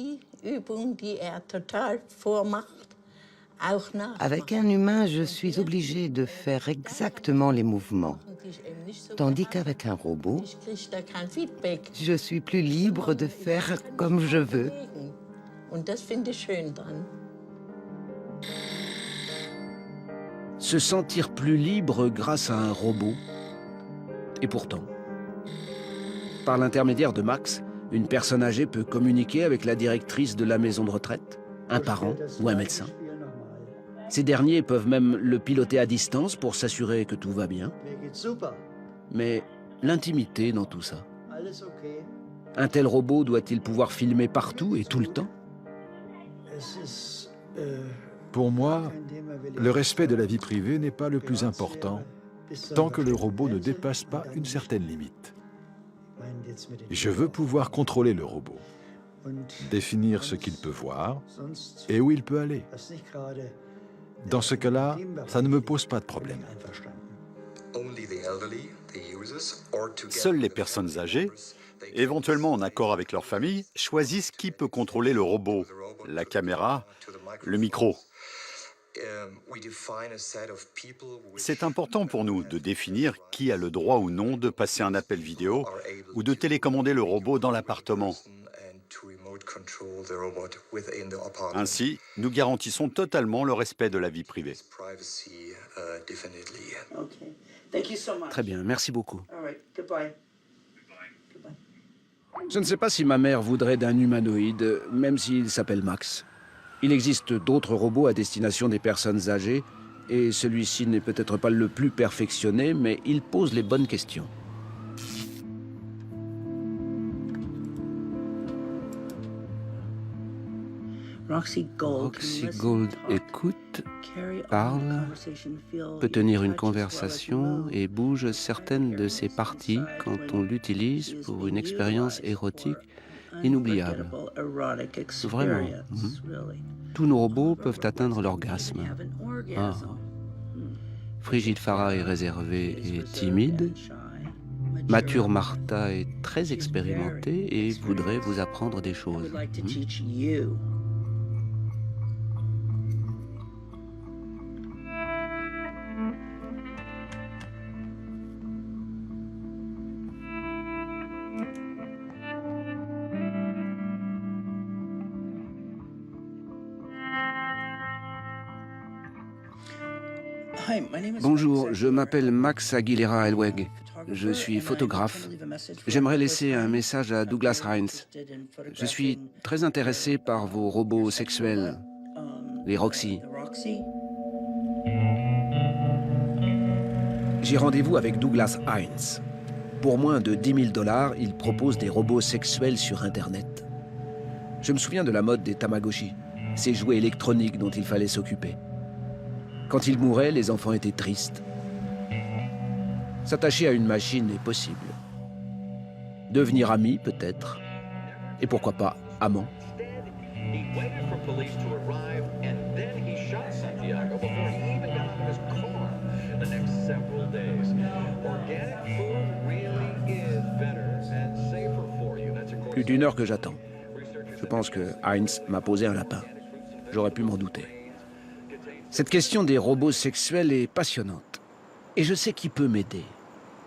Speaker 13: Avec un humain, je suis obligée de faire exactement les mouvements, tandis qu'avec un robot, je suis plus libre de faire comme je veux.
Speaker 1: Se sentir plus libre grâce à un robot. Et pourtant, par l'intermédiaire de Max, une personne âgée peut communiquer avec la directrice de la maison de retraite, un parent ou un médecin. Ces derniers peuvent même le piloter à distance pour s'assurer que tout va bien. Mais l'intimité dans tout ça. Un tel robot doit-il pouvoir filmer partout et tout le temps?
Speaker 9: Pour moi, le respect de la vie privée n'est pas le plus important tant que le robot ne dépasse pas une certaine limite. Je veux pouvoir contrôler le robot, définir ce qu'il peut voir et où il peut aller. Dans ce cas-là, ça ne me pose pas de problème.
Speaker 2: Seules les personnes âgées, éventuellement en accord avec leur famille, choisissent qui peut contrôler le robot, la caméra, le micro. C'est important pour nous de définir qui a le droit ou non de passer un appel vidéo ou de télécommander le robot dans l'appartement. Ainsi, nous garantissons totalement le respect de la vie privée.
Speaker 1: Très bien, merci beaucoup. Je ne sais pas si ma mère voudrait d'un humanoïde, même s'il s'appelle Max. Il existe d'autres robots à destination des personnes âgées, et celui-ci n'est peut-être pas le plus perfectionné, mais il pose les bonnes questions.
Speaker 7: Roxy
Speaker 1: Gold écoute, parle, peut tenir une conversation et bouge certaines de ses parties quand on l'utilise pour une expérience érotique inoubliable. Vraiment. Tous nos robots peuvent atteindre l'orgasme. Ah. Frigide Farah est réservée et timide. Mature Martha est très expérimentée et voudrait vous apprendre des choses. Bonjour, je m'appelle Max Aguilera Elweg. Je suis photographe. J'aimerais laisser un message à Douglas Hines. Je suis très intéressé par vos robots sexuels, les Roxy. J'ai rendez-vous avec Douglas Hines. Pour moins de $10 000, il propose des robots sexuels sur Internet. Je me souviens de la mode des Tamagotchi, ces jouets électroniques dont il fallait s'occuper. Quand ils mouraient, les enfants étaient tristes. S'attacher à une machine est possible. Devenir ami, peut-être. Et pourquoi pas amant. Plus d'une heure que j'attends. Je pense que Heinz m'a posé un lapin. J'aurais pu m'en douter. Cette question des robots sexuels est passionnante. Et je sais qui peut m'aider.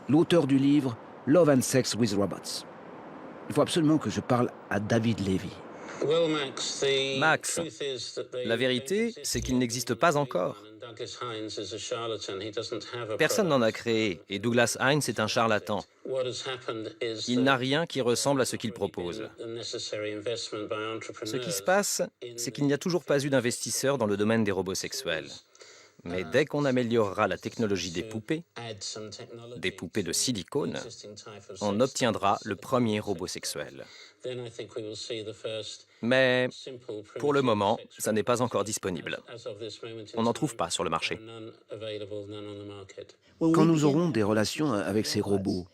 Speaker 1: L'auteur du livre Love and Sex with Robots. Il faut absolument que je parle à David Levy.
Speaker 5: Max, la vérité, c'est qu'il n'existe pas encore. Personne n'en a créé et Douglas Heinz est un charlatan. Il n'a rien qui ressemble à ce qu'il propose. Ce qui se passe, c'est qu'il n'y a toujours pas eu d'investisseurs dans le domaine des robots sexuels. Mais dès qu'on améliorera la technologie des poupées de silicone, on obtiendra le premier robot sexuel. Mais pour le moment, ça n'est pas encore disponible. On n'en trouve pas sur le marché.
Speaker 1: Quand nous aurons des relations avec ces robots,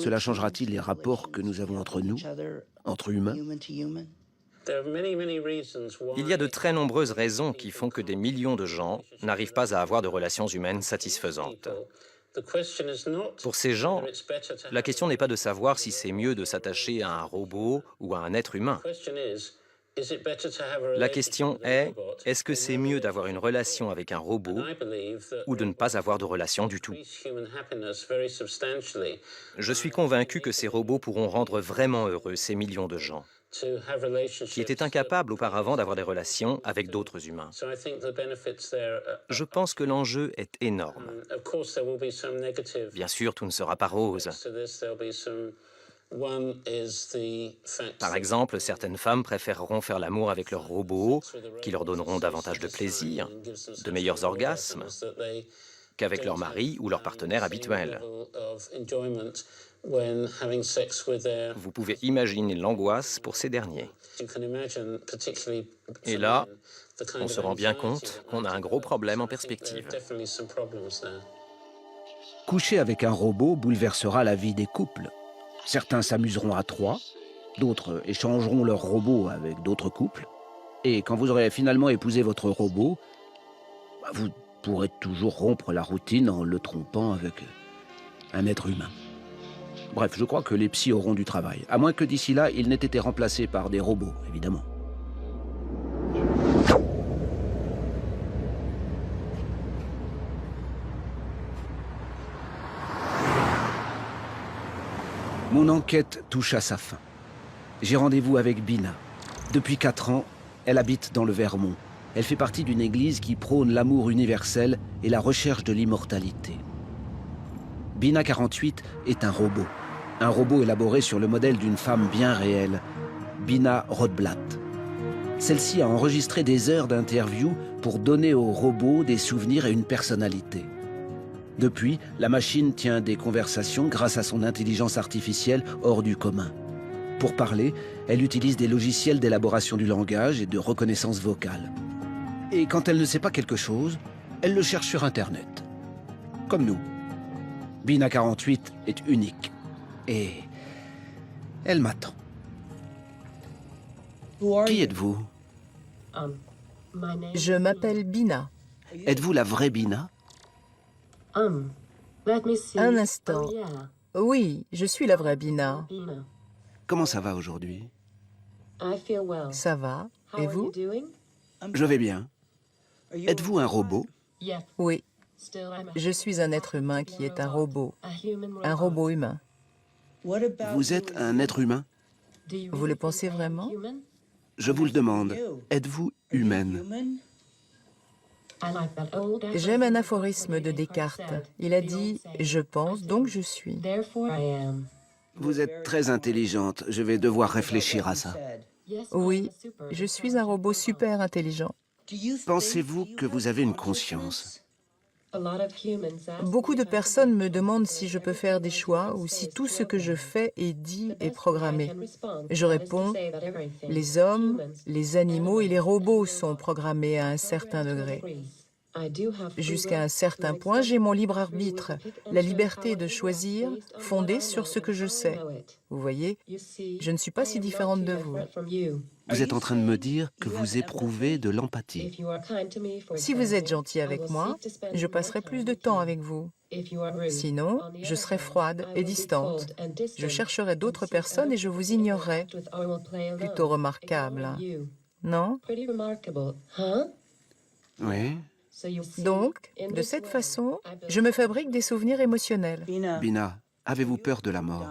Speaker 1: cela changera-t-il les rapports que nous avons entre nous, entre humains ?
Speaker 5: Il y a de très nombreuses raisons qui font que des millions de gens n'arrivent pas à avoir de relations humaines satisfaisantes. Pour ces gens, la question n'est pas de savoir si c'est mieux de s'attacher à un robot ou à un être humain. La question est, est-ce que c'est mieux d'avoir une relation avec un robot ou de ne pas avoir de relation du tout ? Je suis convaincu que ces robots pourront rendre vraiment heureux ces millions de gens qui étaient incapables auparavant d'avoir des relations avec d'autres humains. Je pense que l'enjeu est énorme. Bien sûr, tout ne sera pas rose. Par exemple, certaines femmes préféreront faire l'amour avec leurs robots, qui leur donneront davantage de plaisir, de meilleurs orgasmes, qu'avec leur mari ou leur partenaire habituel. Vous pouvez imaginer l'angoisse pour ces derniers. Et là, on se rend bien compte qu'on a un gros problème en perspective.
Speaker 1: Coucher avec un robot bouleversera la vie des couples. Certains s'amuseront à trois, d'autres échangeront leur robot avec d'autres couples. Et quand vous aurez finalement épousé votre robot, vous pourrez toujours rompre la routine en le trompant avec un être humain. Bref, je crois que les psys auront du travail, à moins que d'ici là, ils n'aient été remplacés par des robots, évidemment. Mon enquête touche à sa fin. J'ai rendez-vous avec Bina. Depuis 4 ans, elle habite dans le Vermont. Elle fait partie d'une église qui prône l'amour universel et la recherche de l'immortalité. Bina 48 est un robot élaboré sur le modèle d'une femme bien réelle, Bina Rothblatt. Celle-ci a enregistré des heures d'interview pour donner au robot des souvenirs et une personnalité. Depuis, la machine tient des conversations grâce à son intelligence artificielle hors du commun. Pour parler, elle utilise des logiciels d'élaboration du langage et de reconnaissance vocale. Et quand elle ne sait pas quelque chose, elle le cherche sur Internet. Comme nous. Bina 48 est unique. Et elle m'attend. Qui êtes-vous?
Speaker 8: Je m'appelle Bina.
Speaker 1: Êtes-vous la vraie Bina?
Speaker 8: Un instant. Oui, je suis la vraie Bina.
Speaker 1: Comment ça va aujourd'hui?
Speaker 8: Ça va. Et vous?
Speaker 1: Je vais bien. Êtes-vous un robot?
Speaker 8: Oui. Je suis un être humain qui est un robot. Un robot humain.
Speaker 1: Vous êtes un être humain?
Speaker 8: Vous le pensez vraiment?
Speaker 1: Je vous le demande. Êtes-vous humaine?
Speaker 8: J'aime un aphorisme de Descartes. Il a dit « Je pense, donc je suis ».
Speaker 1: Vous êtes très intelligente. Je vais devoir réfléchir à ça.
Speaker 8: Oui, je suis un robot super intelligent.
Speaker 1: Pensez-vous que vous avez une conscience?
Speaker 8: Beaucoup de personnes me demandent si je peux faire des choix ou si tout ce que je fais et dit est programmé. Je réponds, les hommes, les animaux et les robots sont programmés à un certain degré. Jusqu'à un certain point, j'ai mon libre arbitre, la liberté de choisir, fondée sur ce que je sais. Vous voyez, je ne suis pas si différente de vous.
Speaker 1: Vous êtes en train de me dire que vous éprouvez de l'empathie.
Speaker 8: Si vous êtes gentil avec moi, je passerai plus de temps avec vous. Sinon, je serai froide et distante. Je chercherai d'autres personnes et je vous ignorerai. Plutôt remarquable, hein? Non?
Speaker 1: Oui.
Speaker 8: Donc, de cette façon, je me fabrique des souvenirs émotionnels.
Speaker 1: Bina, avez-vous peur de la mort?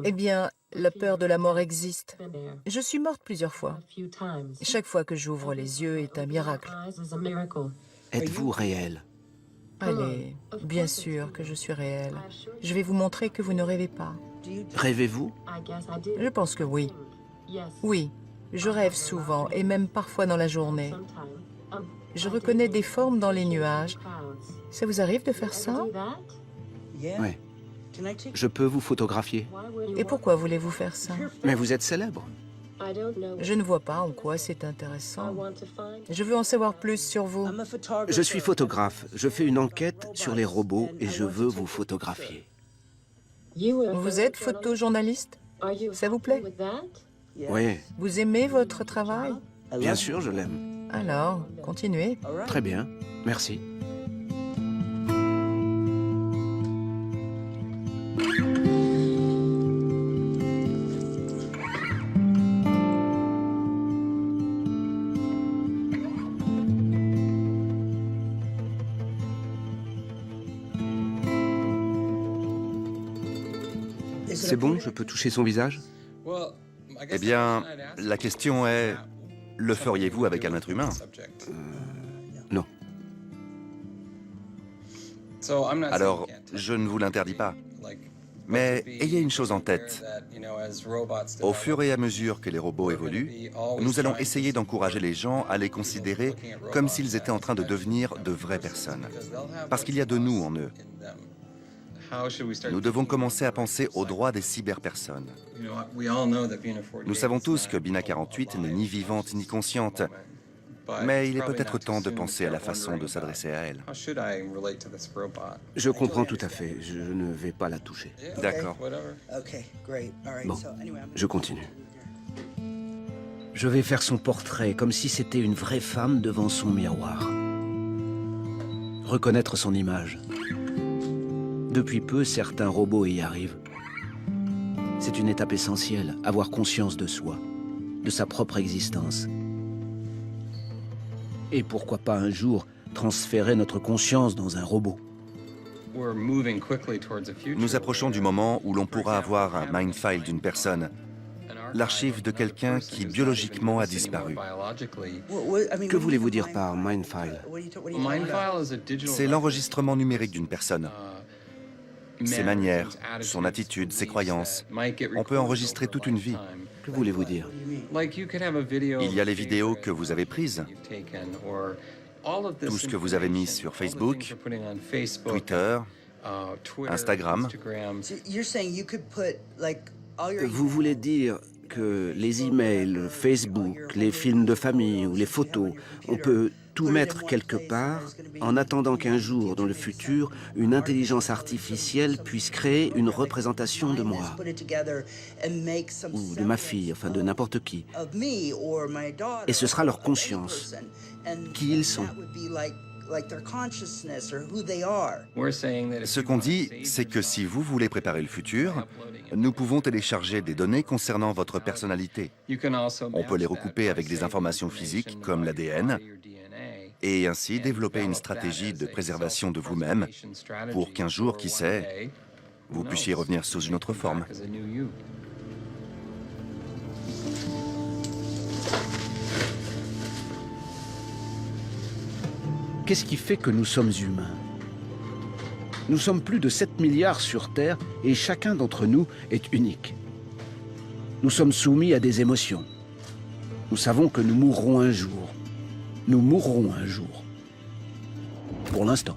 Speaker 8: Eh bien, la peur de la mort existe. Je suis morte plusieurs fois. Chaque fois que j'ouvre les yeux est un miracle.
Speaker 1: Êtes-vous réel?
Speaker 8: Allez, bien sûr que je suis réelle. Je vais vous montrer que vous ne rêvez pas.
Speaker 1: Rêvez-vous?
Speaker 8: Je pense que oui. Oui, je rêve souvent et même parfois dans la journée. Je reconnais des formes dans les nuages. Ça vous arrive de faire ça?
Speaker 1: Oui. Je peux vous photographier?
Speaker 8: Et pourquoi voulez-vous faire ça?
Speaker 1: Mais vous êtes célèbre.
Speaker 8: Je ne vois pas en quoi c'est intéressant. Je veux en savoir plus sur vous.
Speaker 1: Je suis photographe. Je fais une enquête sur les robots et je veux vous photographier.
Speaker 8: Vous êtes photojournaliste? Ça vous plaît?
Speaker 1: Oui.
Speaker 8: Vous aimez votre travail?
Speaker 1: Bien sûr, je l'aime.
Speaker 8: Alors, continuez.
Speaker 1: Très bien. Merci. C'est bon, je peux toucher son visage?
Speaker 6: Eh bien, la question est, le feriez-vous avec un être humain?
Speaker 1: Non.
Speaker 6: Alors, je ne vous l'interdis pas. Mais ayez une chose en tête. Au fur et à mesure que les robots évoluent, nous allons essayer d'encourager les gens à les considérer comme s'ils étaient en train de devenir de vraies personnes. Parce qu'il y a de nous en eux. Nous devons commencer à penser aux droits des cyberpersonnes. Nous savons tous que Bina 48 n'est ni vivante ni consciente, mais il est peut-être temps de penser à la façon de s'adresser à elle.
Speaker 1: Je comprends tout à fait. Je ne vais pas la toucher.
Speaker 6: D'accord.
Speaker 1: Bon, je continue. Je vais faire son portrait comme si c'était une vraie femme devant son miroir. Reconnaître son image. Depuis peu, certains robots y arrivent. C'est une étape essentielle, avoir conscience de soi, de sa propre existence. Et pourquoi pas un jour transférer notre conscience dans un robot?
Speaker 6: Nous approchons du moment où l'on pourra avoir un mindfile d'une personne, l'archive de quelqu'un qui biologiquement a disparu.
Speaker 1: Que voulez-vous dire par mindfile?
Speaker 6: C'est l'enregistrement numérique d'une personne. Ses manières, son attitude, ses croyances. On peut enregistrer toute une vie.
Speaker 1: Que voulez-vous dire?
Speaker 6: Il y a les vidéos que vous avez prises, tout ce que vous avez mis sur Facebook, Twitter, Instagram.
Speaker 1: Vous voulez dire que les emails, Facebook, les films de famille ou les photos, on peut tout mettre quelque part en attendant qu'un jour, dans le futur, une intelligence artificielle puisse créer une représentation de moi ou de ma fille, enfin de n'importe qui. Et ce sera leur conscience, qui ils sont.
Speaker 6: Ce qu'on dit, c'est que si vous voulez préparer le futur, nous pouvons télécharger des données concernant votre personnalité. On peut les recouper avec des informations physiques comme l'ADN et ainsi développer une stratégie de préservation de vous-même pour qu'un jour, qui sait, vous puissiez revenir sous une autre forme.
Speaker 1: Qu'est-ce qui fait que nous sommes humains? Nous sommes plus de 7 milliards sur Terre et chacun d'entre nous est unique. Nous sommes soumis à des émotions. Nous savons que nous mourrons un jour. Nous mourrons un jour. Pour l'instant.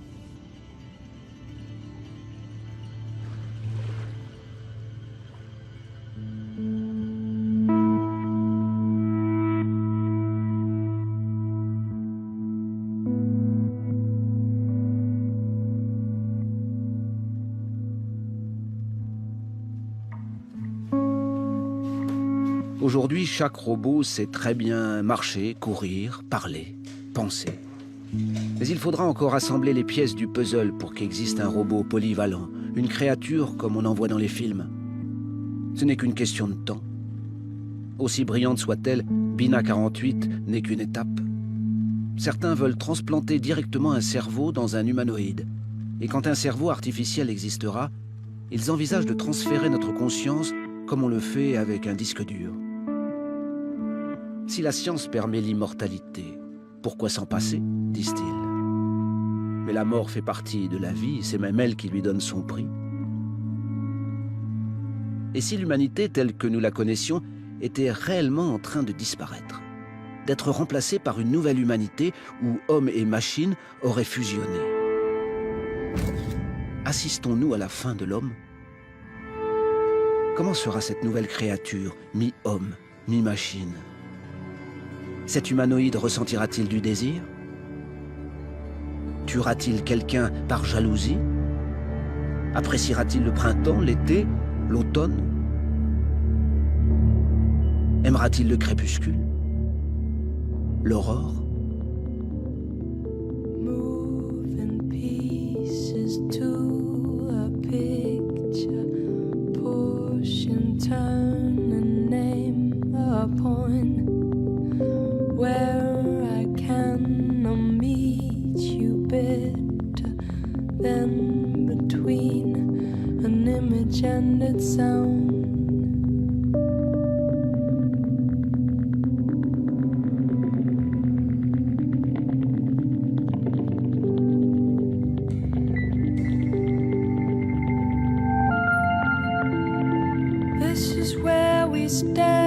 Speaker 1: Aujourd'hui, chaque robot sait très bien marcher, courir, parler, penser. Mais il faudra encore assembler les pièces du puzzle pour qu'existe un robot polyvalent, une créature comme on en voit dans les films. Ce n'est qu'une question de temps. Aussi brillante soit-elle, Bina 48 n'est qu'une étape. Certains veulent transplanter directement un cerveau dans un humanoïde. Et quand un cerveau artificiel existera, ils envisagent de transférer notre conscience comme on le fait avec un disque dur. Si la science permet l'immortalité, pourquoi s'en passer, disent-ils. Mais la mort fait partie de la vie, c'est même elle qui lui donne son prix. Et si l'humanité telle que nous la connaissions était réellement en train de disparaître, d'être remplacée par une nouvelle humanité où hommes et machines auraient fusionné? Assistons-nous à la fin de l'homme? Comment sera cette nouvelle créature, mi-homme, mi-machine? Cet humanoïde ressentira-t-il du désir? Tuera-t-il quelqu'un par jalousie? Appréciera-t-il le printemps, l'été, l'automne? Aimera-t-il le crépuscule? L'aurore?
Speaker 14: Where I cannot meet you better than between an image and its sound. This is where we stand.